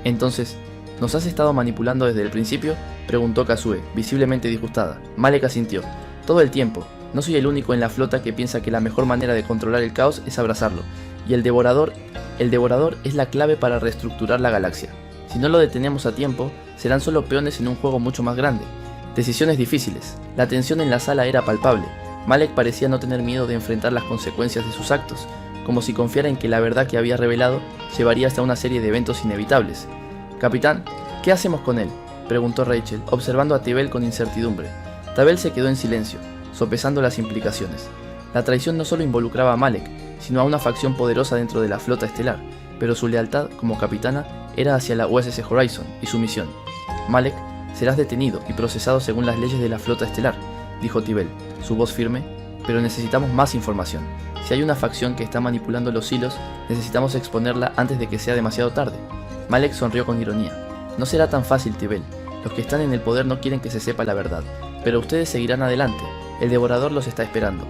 Entonces, ¿nos has estado manipulando desde el principio?, preguntó Kasue, visiblemente disgustada. Malek asintió. Todo el tiempo. No soy el único en la flota que piensa que la mejor manera de controlar el caos es abrazarlo. Y el devorador es la clave para reestructurar la galaxia. Si no lo detenemos a tiempo, serán solo peones en un juego mucho más grande. Decisiones difíciles. La tensión en la sala era palpable. Malek parecía no tener miedo de enfrentar las consecuencias de sus actos, como si confiara en que la verdad que había revelado llevaría hasta una serie de eventos inevitables. Capitán, ¿qué hacemos con él?, preguntó Rachel, observando a Tebel con incertidumbre. Tebel se quedó en silencio, sopesando las implicaciones. La traición no solo involucraba a Malek, sino a una facción poderosa dentro de la flota estelar, pero su lealtad como capitana era hacia la USS Horizon y su misión. Malek, serás detenido y procesado según las leyes de la flota estelar, dijo Tibel, su voz firme, pero necesitamos más información. Si hay una facción que está manipulando los hilos, necesitamos exponerla antes de que sea demasiado tarde. Malek sonrió con ironía. No será tan fácil, Tibel. Los que están en el poder no quieren que se sepa la verdad, pero ustedes seguirán adelante. El devorador los está esperando.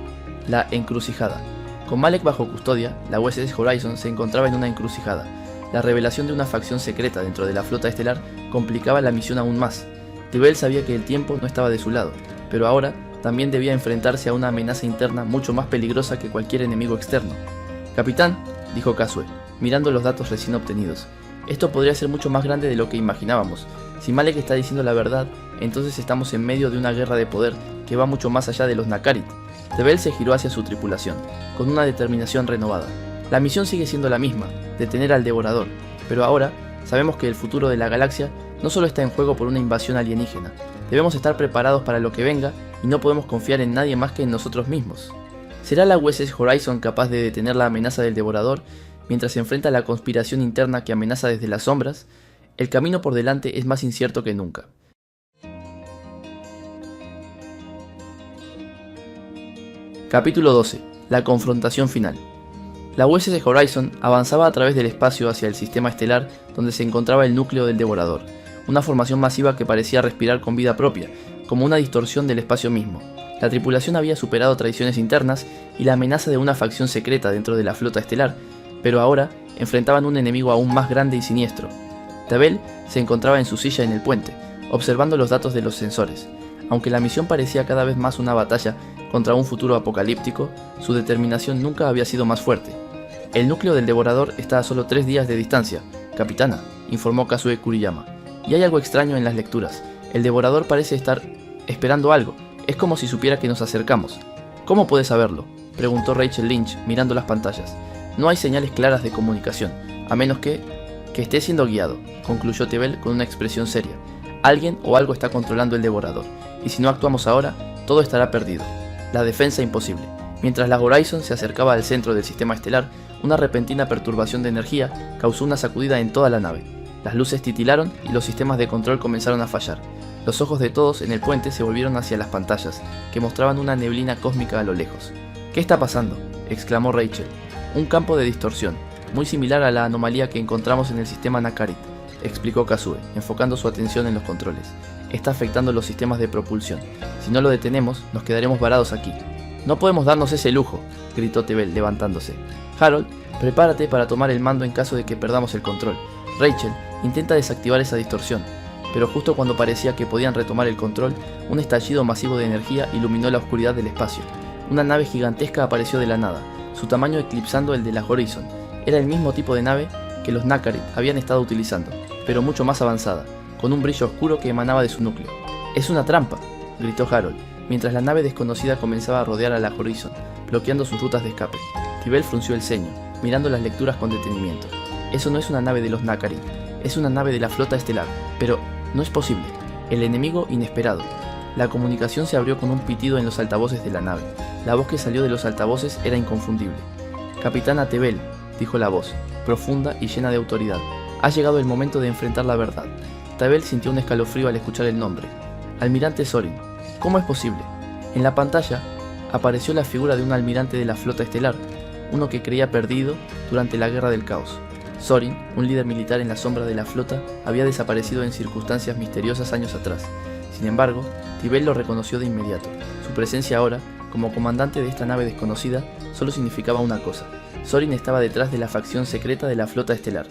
La encrucijada. Con Malek bajo custodia, la USS Horizon se encontraba en una encrucijada. La revelación de una facción secreta dentro de la flota estelar complicaba la misión aún más. Tibel sabía que el tiempo no estaba de su lado, pero ahora también debía enfrentarse a una amenaza interna mucho más peligrosa que cualquier enemigo externo. «Capitán», dijo Kasue, mirando los datos recién obtenidos, «esto podría ser mucho más grande de lo que imaginábamos. Si Malek está diciendo la verdad, entonces estamos en medio de una guerra de poder que va mucho más allá de los Nakarit». Tibel se giró hacia su tripulación, con una determinación renovada. La misión sigue siendo la misma, detener al devorador, pero ahora sabemos que el futuro de la galaxia no solo está en juego por una invasión alienígena. Debemos estar preparados para lo que venga y no podemos confiar en nadie más que en nosotros mismos. ¿Será la USS Horizon capaz de detener la amenaza del devorador mientras se enfrenta a la conspiración interna que amenaza desde las sombras? El camino por delante es más incierto que nunca. Capítulo 12. La confrontación final. La USS Horizon avanzaba a través del espacio hacia el sistema estelar donde se encontraba el núcleo del devorador, una formación masiva que parecía respirar con vida propia, como una distorsión del espacio mismo. La tripulación había superado traiciones internas y la amenaza de una facción secreta dentro de la flota estelar, pero ahora enfrentaban un enemigo aún más grande y siniestro. Tibel se encontraba en su silla en el puente, observando los datos de los sensores. Aunque la misión parecía cada vez más una batalla contra un futuro apocalíptico, su determinación nunca había sido más fuerte. El núcleo del devorador está a solo 3 días de distancia, capitana, informó Kasue Kuriyama. Y hay algo extraño en las lecturas. El devorador parece estar esperando algo. Es como si supiera que nos acercamos. ¿Cómo puede saberlo?, preguntó Rachel Lynch mirando las pantallas. No hay señales claras de comunicación, a menos que esté siendo guiado, concluyó Tibel con una expresión seria. Alguien o algo está controlando el devorador, y si no actuamos ahora, todo estará perdido. La defensa imposible. Mientras la Horizon se acercaba al centro del sistema estelar, una repentina perturbación de energía causó una sacudida en toda la nave. Las luces titilaron y los sistemas de control comenzaron a fallar. Los ojos de todos en el puente se volvieron hacia las pantallas, que mostraban una neblina cósmica a lo lejos. «¿Qué está pasando?», exclamó Rachel. «Un campo de distorsión, muy similar a la anomalía que encontramos en el sistema Nakarit», explicó Kasue, enfocando su atención en los controles. «Está afectando los sistemas de propulsión. Si no lo detenemos, nos quedaremos varados aquí». «No podemos darnos ese lujo», gritó Tibel, levantándose. «Harold, prepárate para tomar el mando en caso de que perdamos el control. Rachel, intenta desactivar esa distorsión». Pero justo cuando parecía que podían retomar el control, un estallido masivo de energía iluminó la oscuridad del espacio. Una nave gigantesca apareció de la nada, su tamaño eclipsando el de la Horizon. Era el mismo tipo de nave que los Nakarit habían estado utilizando, pero mucho más avanzada, con un brillo oscuro que emanaba de su núcleo. «¡Es una trampa!», gritó Harold, mientras la nave desconocida comenzaba a rodear a la Horizon, bloqueando sus rutas de escape. Tibel frunció el ceño, mirando las lecturas con detenimiento. «Eso no es una nave de los Nakarit, es una nave de la flota estelar, pero no es posible. El enemigo inesperado». La comunicación se abrió con un pitido en los altavoces de la nave. La voz que salió de los altavoces era inconfundible. «Capitana Tibel», dijo la voz, profunda y llena de autoridad. «Ha llegado el momento de enfrentar la verdad». Tibel sintió un escalofrío al escuchar el nombre. «Almirante Sorin». «¿Cómo es posible?». En la pantalla apareció la figura de un almirante de la flota estelar, uno que creía perdido durante la Guerra del Caos. Sorin, un líder militar en la sombra de la flota, había desaparecido en circunstancias misteriosas años atrás. Sin embargo, Tibel lo reconoció de inmediato. Su presencia ahora, como comandante de esta nave desconocida, solo significaba una cosa. Sorin estaba detrás de la facción secreta de la flota estelar.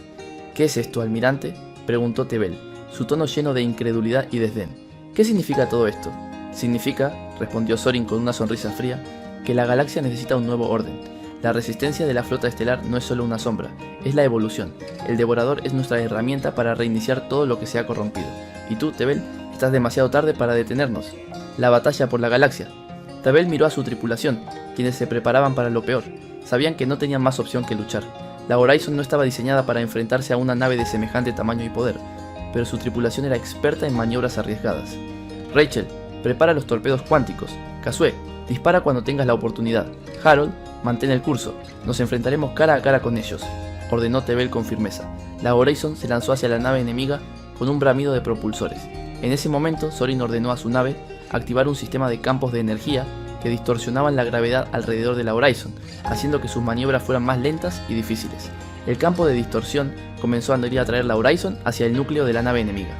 «¿Qué es esto, almirante?», preguntó Tibel, su tono lleno de incredulidad y desdén. «¿Qué significa todo esto?». «Significa», respondió Sorin con una sonrisa fría, «que la galaxia necesita un nuevo orden. La resistencia de la flota estelar no es solo una sombra, es la evolución. El devorador es nuestra herramienta para reiniciar todo lo que se ha corrompido. Y tú, Tibel, estás demasiado tarde para detenernos». «La batalla por la galaxia». Tibel miró a su tripulación, quienes se preparaban para lo peor. Sabían que no tenían más opción que luchar. La Horizon no estaba diseñada para enfrentarse a una nave de semejante tamaño y poder, pero su tripulación era experta en maniobras arriesgadas. «Rachel, prepara los torpedos cuánticos. Kasue, Dispara cuando tengas la oportunidad. Harold, mantén el curso. Nos enfrentaremos cara a cara con ellos, ordenó Tebel con firmeza. La Horizon se lanzó hacia la nave enemiga con un bramido de propulsores. En ese momento, Sorin ordenó a su nave activar un sistema de campos de energía que distorsionaban la gravedad alrededor de la Horizon, haciendo que sus maniobras fueran más lentas y difíciles. El campo de distorsión comenzó a atraer la Horizon hacia el núcleo de la nave enemiga.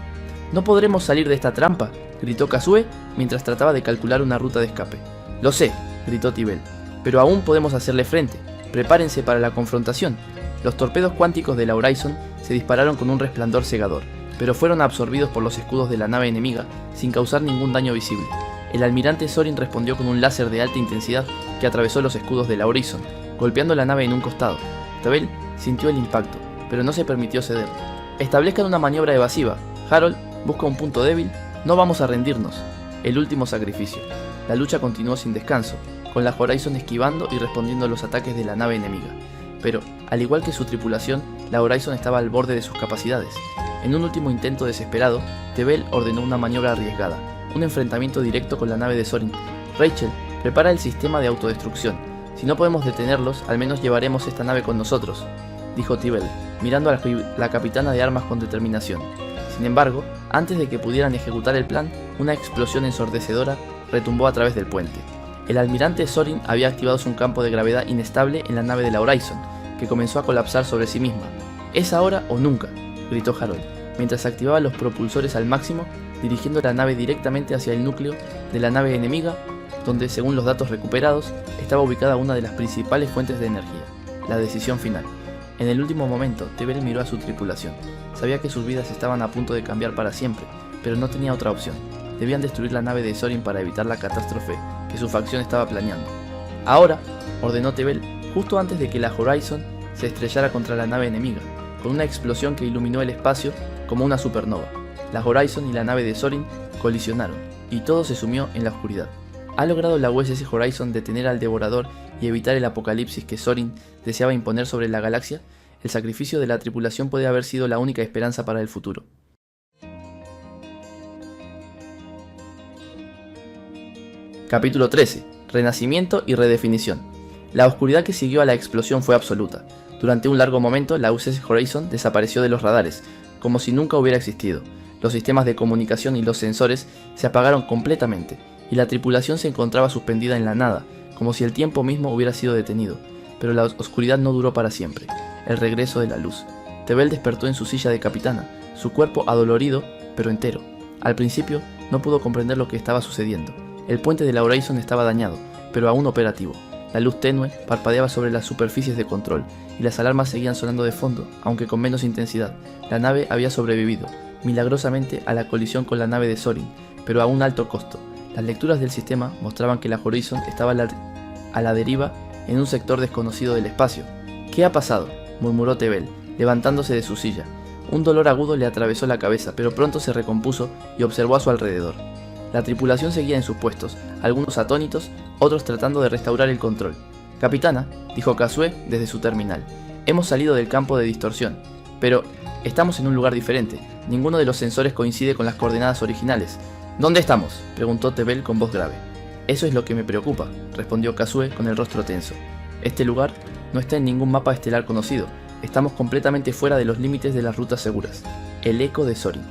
«¿No podremos salir de esta trampa?», gritó Kazue mientras trataba de calcular una ruta de escape. «Lo sé», gritó Tibel, «pero aún podemos hacerle frente. Prepárense para la confrontación». Los torpedos cuánticos de la Horizon se dispararon con un resplandor cegador, pero fueron absorbidos por los escudos de la nave enemiga sin causar ningún daño visible. El almirante Sorin respondió con un láser de alta intensidad que atravesó los escudos de la Horizon, golpeando la nave en un costado. Tebel sintió el impacto, pero no se permitió ceder. «Establezcan una maniobra evasiva. Harold, busca un punto débil. No vamos a rendirnos». El último sacrificio. La lucha continuó sin descanso, con la Horizon esquivando y respondiendo a los ataques de la nave enemiga. Pero, al igual que su tripulación, la Horizon estaba al borde de sus capacidades. En un último intento desesperado, Tebel ordenó una maniobra arriesgada, un enfrentamiento directo con la nave de Sorin. «Rachel, prepara el sistema de autodestrucción. Si no podemos detenerlos, al menos llevaremos esta nave con nosotros», dijo Tibel, mirando a la capitana de armas con determinación. Sin embargo, antes de que pudieran ejecutar el plan, una explosión ensordecedora retumbó a través del puente. El almirante Sorin había activado un campo de gravedad inestable en la nave de la Horizon, que comenzó a colapsar sobre sí misma. «Es ahora o nunca», gritó Harold, mientras activaba los propulsores al máximo, dirigiendo la nave directamente hacia el núcleo de la nave enemiga, donde, según los datos recuperados, estaba ubicada una de las principales fuentes de energía. La decisión final. En el último momento, Tebel miró a su tripulación. Sabía que sus vidas estaban a punto de cambiar para siempre, pero no tenía otra opción. Debían destruir la nave de Sorin para evitar la catástrofe que su facción estaba planeando. «Ahora», ordenó Tebel, justo antes de que la Horizon se estrellara contra la nave enemiga, con una explosión que iluminó el espacio como una supernova. La Horizon y la nave de Sorin colisionaron, y todo se sumió en la oscuridad. ¿Ha logrado la USS Horizon detener al Devorador y evitar el apocalipsis que Sorin deseaba imponer sobre la galaxia? El sacrificio de la tripulación puede haber sido la única esperanza para el futuro. Capítulo 13. Renacimiento y redefinición. La oscuridad que siguió a la explosión fue absoluta. Durante un largo momento, la USS Horizon desapareció de los radares, como si nunca hubiera existido. Los sistemas de comunicación y los sensores se apagaron completamente, y la tripulación se encontraba suspendida en la nada, como si el tiempo mismo hubiera sido detenido. Pero la oscuridad no duró para siempre. El regreso de la luz. Tebel despertó en su silla de capitana, su cuerpo adolorido, pero entero. Al principio, no pudo comprender lo que estaba sucediendo. El puente de la Horizon estaba dañado, pero aún operativo. La luz tenue parpadeaba sobre las superficies de control, y las alarmas seguían sonando de fondo, aunque con menos intensidad. La nave había sobrevivido, milagrosamente, a la colisión con la nave de Sorin, pero a un alto costo. Las lecturas del sistema mostraban que la Horizon estaba a la deriva en un sector desconocido del espacio. «¿Qué ha pasado?», murmuró Tebel, levantándose de su silla. Un dolor agudo le atravesó la cabeza, pero pronto se recompuso y observó a su alrededor. La tripulación seguía en sus puestos, algunos atónitos, otros tratando de restaurar el control. «Capitana», dijo Kazue desde su terminal, «hemos salido del campo de distorsión, pero estamos en un lugar diferente. Ninguno de los sensores coincide con las coordenadas originales». «¿Dónde estamos?», preguntó Tebel con voz grave. «Eso es lo que me preocupa», respondió Kazue con el rostro tenso. «Este lugar no está en ningún mapa estelar conocido. Estamos completamente fuera de los límites de las rutas seguras. El eco de Sorin».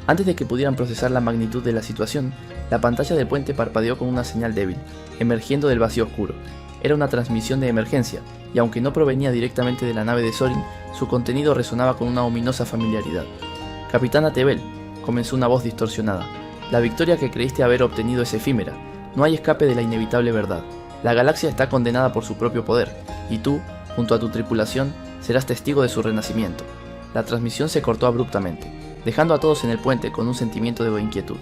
Antes de que pudieran procesar la magnitud de la situación, la pantalla del puente parpadeó con una señal débil, emergiendo del vacío oscuro. Era una transmisión de emergencia, y aunque no provenía directamente de la nave de Sorin, su contenido resonaba con una ominosa familiaridad. «Capitana Tebel», comenzó una voz distorsionada, «la victoria que creíste haber obtenido es efímera. No hay escape de la inevitable verdad. La galaxia está condenada por su propio poder, y tú, junto a tu tripulación, serás testigo de su renacimiento». La transmisión se cortó abruptamente, dejando a todos en el puente con un sentimiento de inquietud.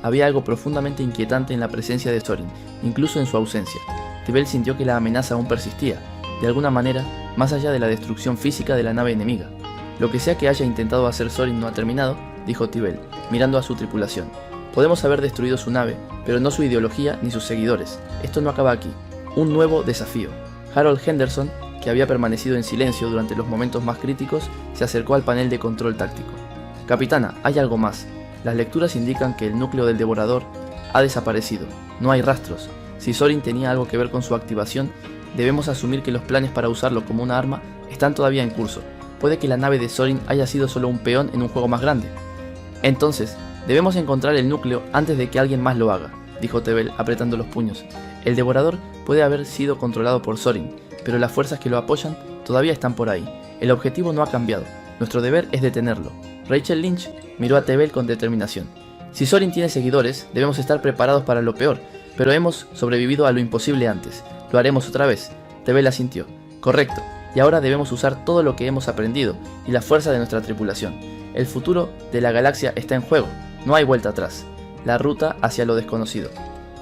Había algo profundamente inquietante en la presencia de Sorin, incluso en su ausencia. Tebel sintió que la amenaza aún persistía, de alguna manera, más allá de la destrucción física de la nave enemiga. «Lo que sea que haya intentado hacer Sorin no ha terminado», dijo Tebel, mirando a su tripulación. «Podemos haber destruido su nave, pero no su ideología ni sus seguidores. Esto no acaba aquí. Un nuevo desafío». Harold Henderson, que había permanecido en silencio durante los momentos más críticos, se acercó al panel de control táctico. «Capitana, hay algo más. Las lecturas indican que el núcleo del Devorador ha desaparecido. No hay rastros. Si Sorin tenía algo que ver con su activación, debemos asumir que los planes para usarlo como una arma están todavía en curso. Puede que la nave de Sorin haya sido solo un peón en un juego más grande. Entonces, debemos encontrar el núcleo antes de que alguien más lo haga, dijo Tebel apretando los puños. El devorador puede haber sido controlado por Sorin, pero las fuerzas que lo apoyan todavía están por ahí. El objetivo no ha cambiado. Nuestro deber es detenerlo. Rachel Lynch miró a Tebel con determinación. Si Sorin tiene seguidores, debemos estar preparados para lo peor, pero hemos sobrevivido a lo imposible antes. Lo haremos otra vez. Tebel asintió. Correcto. Y ahora debemos usar todo lo que hemos aprendido y la fuerza de nuestra tripulación. El futuro de la galaxia está en juego. No hay vuelta atrás. La ruta hacia lo desconocido.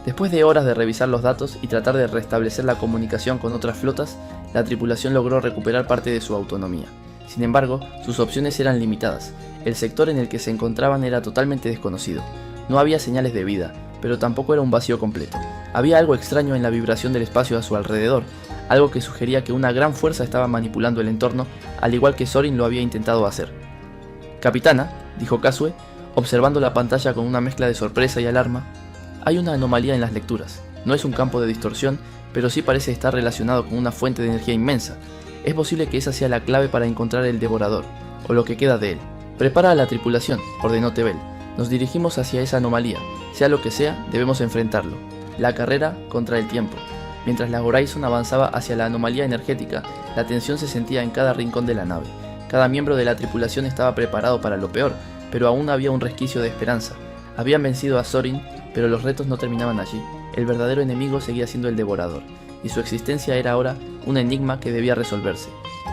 Después de horas de revisar los datos y tratar de restablecer la comunicación con otras flotas, la tripulación logró recuperar parte de su autonomía. Sin embargo, sus opciones eran limitadas. El sector en el que se encontraban era totalmente desconocido. No había señales de vida, pero tampoco era un vacío completo. Había algo extraño en la vibración del espacio a su alrededor, algo que sugería que una gran fuerza estaba manipulando el entorno, al igual que Sorin lo había intentado hacer. Capitana, dijo Kasue, observando la pantalla con una mezcla de sorpresa y alarma, hay una anomalía en las lecturas. No es un campo de distorsión, pero sí parece estar relacionado con una fuente de energía inmensa. Es posible que esa sea la clave para encontrar el devorador, o lo que queda de él. Prepara a la tripulación, ordenó Tebel. Nos dirigimos hacia esa anomalía. Sea lo que sea, debemos enfrentarlo. La carrera contra el tiempo. Mientras la Horizon avanzaba hacia la anomalía energética, la tensión se sentía en cada rincón de la nave. Cada miembro de la tripulación estaba preparado para lo peor, pero aún había un resquicio de esperanza. Habían vencido a Sorin, pero los retos no terminaban allí. El verdadero enemigo seguía siendo el devorador, y su existencia era ahora un enigma que debía resolverse.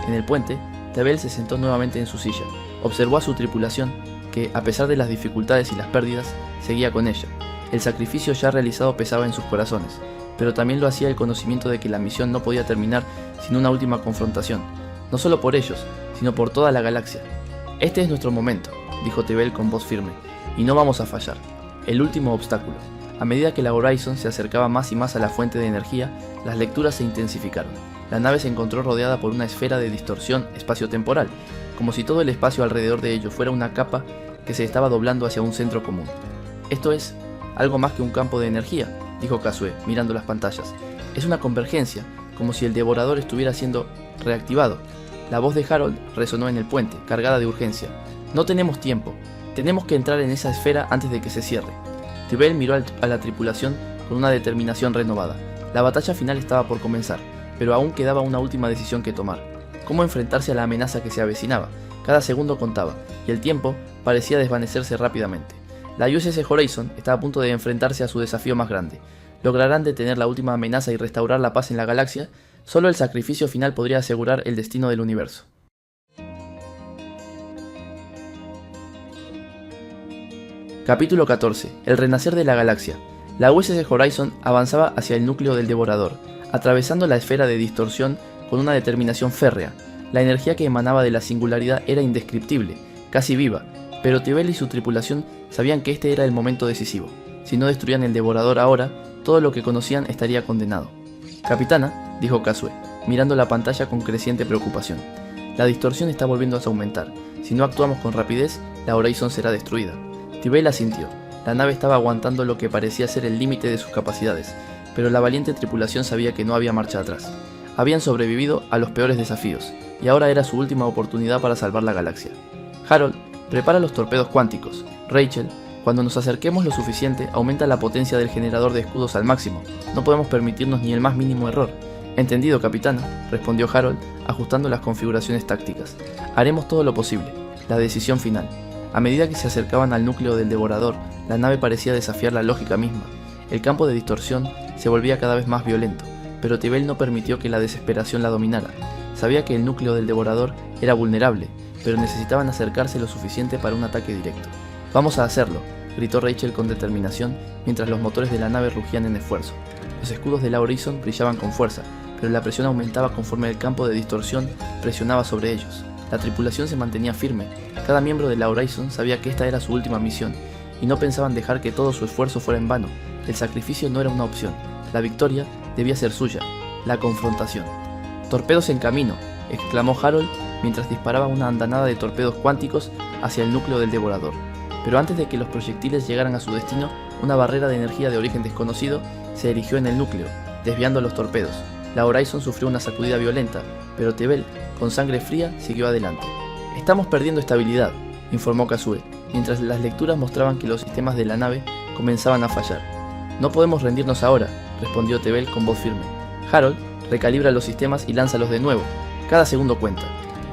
En el puente, Tebel se sentó nuevamente en su silla. Observó a su tripulación, que, a pesar de las dificultades y las pérdidas, seguía con ella. El sacrificio ya realizado pesaba en sus corazones, pero también lo hacía el conocimiento de que la misión no podía terminar sin una última confrontación, no solo por ellos, sino por toda la galaxia. Este es nuestro momento, dijo Tebel con voz firme, y no vamos a fallar. El último obstáculo. A medida que la Horizon se acercaba más y más a la fuente de energía, las lecturas se intensificaron. La nave se encontró rodeada por una esfera de distorsión espaciotemporal, como si todo el espacio alrededor de ello fuera una capa que se estaba doblando hacia un centro común. Esto es algo más que un campo de energía, dijo Kasue, mirando las pantallas. Es una convergencia, como si el devorador estuviera siendo reactivado. La voz de Harold resonó en el puente, cargada de urgencia. No tenemos tiempo. Tenemos que entrar en esa esfera antes de que se cierre. Tebel miró a la tripulación con una determinación renovada. La batalla final estaba por comenzar, pero aún quedaba una última decisión que tomar. ¿Cómo enfrentarse a la amenaza que se avecinaba? Cada segundo contaba, y el tiempo parecía desvanecerse rápidamente. La USS Horizon estaba a punto de enfrentarse a su desafío más grande. ¿Lograrán detener la última amenaza y restaurar la paz en la galaxia? Solo el sacrificio final podría asegurar el destino del universo. Capítulo 14. El renacer de la galaxia. La USS Horizon avanzaba hacia el núcleo del devorador, atravesando la esfera de distorsión con una determinación férrea. La energía que emanaba de la singularidad era indescriptible, casi viva, pero Tebel y su tripulación sabían que este era el momento decisivo. Si no destruían el devorador ahora, todo lo que conocían estaría condenado. Capitana, dijo Kasue, mirando la pantalla con creciente preocupación. La distorsión está volviendo a aumentar. Si no actuamos con rapidez, la Horizon será destruida. Tebel asintió. La nave estaba aguantando lo que parecía ser el límite de sus capacidades, pero la valiente tripulación sabía que no había marcha atrás. Habían sobrevivido a los peores desafíos, y ahora era su última oportunidad para salvar la galaxia. Harold, prepara los torpedos cuánticos. Rachel, cuando nos acerquemos lo suficiente, aumenta la potencia del generador de escudos al máximo. No podemos permitirnos ni el más mínimo error. Entendido, capitana, respondió Harold, ajustando las configuraciones tácticas. Haremos todo lo posible. La decisión final. A medida que se acercaban al núcleo del devorador, la nave parecía desafiar la lógica misma. El campo de distorsión se volvía cada vez más violento, pero Tebel no permitió que la desesperación la dominara. Sabía que el núcleo del devorador era vulnerable, pero necesitaban acercarse lo suficiente para un ataque directo. «Vamos a hacerlo», gritó Rachel con determinación, mientras los motores de la nave rugían en esfuerzo. Los escudos de la Horizon brillaban con fuerza, pero la presión aumentaba conforme el campo de distorsión presionaba sobre ellos. La tripulación se mantenía firme. Cada miembro de la Horizon sabía que esta era su última misión, y no pensaban dejar que todo su esfuerzo fuera en vano. El sacrificio no era una opción. La victoria debía ser suya. La confrontación. «¡Torpedos en camino!», exclamó Harold mientras disparaba una andanada de torpedos cuánticos hacia el núcleo del devorador. Pero antes de que los proyectiles llegaran a su destino, una barrera de energía de origen desconocido se erigió en el núcleo, desviando los torpedos. La Horizon sufrió una sacudida violenta, pero Tebel, con sangre fría, siguió adelante. «Estamos perdiendo estabilidad», informó Kazue, mientras las lecturas mostraban que los sistemas de la nave comenzaban a fallar. «No podemos rendirnos ahora», respondió Tebel con voz firme. «Harold, recalibra los sistemas y lánzalos de nuevo. Cada segundo cuenta».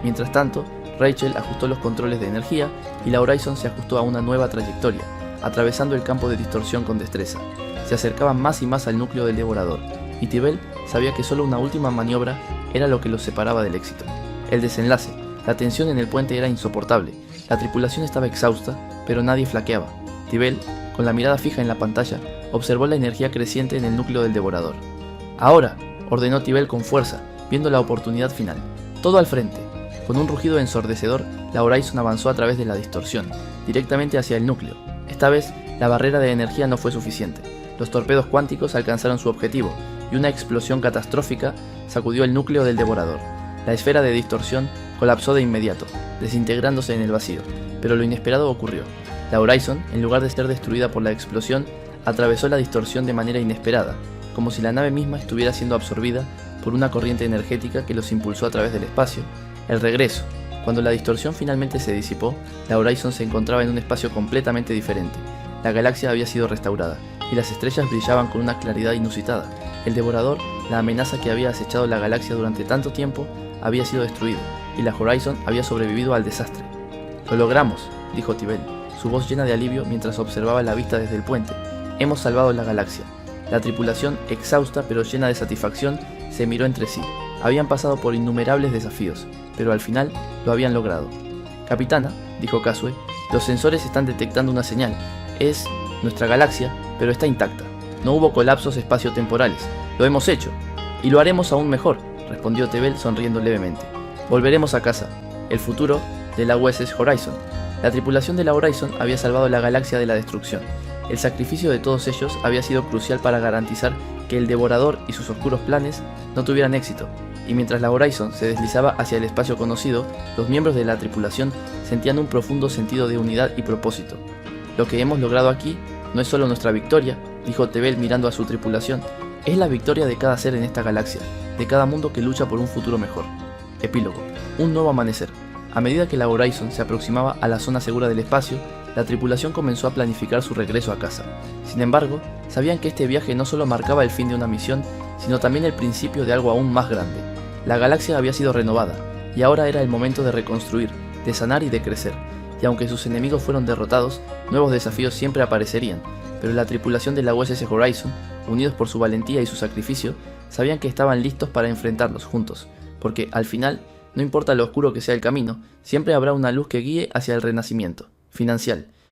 Mientras tanto, Rachel ajustó los controles de energía y la Horizon se ajustó a una nueva trayectoria, atravesando el campo de distorsión con destreza. Se acercaban más y más al núcleo del devorador, y Tebel sabía que solo una última maniobra era lo que los separaba del éxito. El desenlace. La tensión en el puente era insoportable. La tripulación estaba exhausta, pero nadie flaqueaba. Tebel, con la mirada fija en la pantalla, observó la energía creciente en el núcleo del devorador. «Ahora», ordenó Tebel con fuerza, viendo la oportunidad final. «Todo al frente». Con un rugido ensordecedor, la Horizon avanzó a través de la distorsión, directamente hacia el núcleo. Esta vez, la barrera de energía no fue suficiente. Los torpedos cuánticos alcanzaron su objetivo, y una explosión catastrófica sacudió el núcleo del devorador. La esfera de distorsión colapsó de inmediato, desintegrándose en el vacío, pero lo inesperado ocurrió. La Horizon, en lugar de ser destruida por la explosión, atravesó la distorsión de manera inesperada, como si la nave misma estuviera siendo absorbida por una corriente energética que los impulsó a través del espacio. El regreso. Cuando la distorsión finalmente se disipó, la Horizon se encontraba en un espacio completamente diferente. La galaxia había sido restaurada, y las estrellas brillaban con una claridad inusitada. El devorador, la amenaza que había acechado la galaxia durante tanto tiempo, había sido destruido, y la Horizon había sobrevivido al desastre. «Lo logramos», dijo Tebel, su voz llena de alivio mientras observaba la vista desde el puente. «Hemos salvado la galaxia». La tripulación, exhausta pero llena de satisfacción, se miró entre sí. Habían pasado por innumerables desafíos, pero al final lo habían logrado. «Capitana», dijo Kazue, «los sensores están detectando una señal. Es nuestra galaxia, pero está intacta. No hubo colapsos espaciotemporales. Lo hemos hecho. Y lo haremos aún mejor», respondió Tebel sonriendo levemente. «Volveremos a casa. El futuro de la USS Horizon». La tripulación de la Horizon había salvado la galaxia de la destrucción. El sacrificio de todos ellos había sido crucial para garantizar que el devorador y sus oscuros planes no tuvieran éxito, y mientras la Horizon se deslizaba hacia el espacio conocido, los miembros de la tripulación sentían un profundo sentido de unidad y propósito. «Lo que hemos logrado aquí no es solo nuestra victoria», dijo Tebel mirando a su tripulación, «es la victoria de cada ser en esta galaxia, de cada mundo que lucha por un futuro mejor». Epílogo. Un nuevo amanecer. A medida que la Horizon se aproximaba a la zona segura del espacio, la tripulación comenzó a planificar su regreso a casa. Sin embargo, sabían que este viaje no solo marcaba el fin de una misión, sino también el principio de algo aún más grande. La galaxia había sido renovada, y ahora era el momento de reconstruir, de sanar y de crecer. Y aunque sus enemigos fueron derrotados, nuevos desafíos siempre aparecerían, pero la tripulación de la USS Horizon, unidos por su valentía y su sacrificio, sabían que estaban listos para enfrentarlos juntos, porque al final, no importa lo oscuro que sea el camino, siempre habrá una luz que guíe hacia el renacimiento. Financial.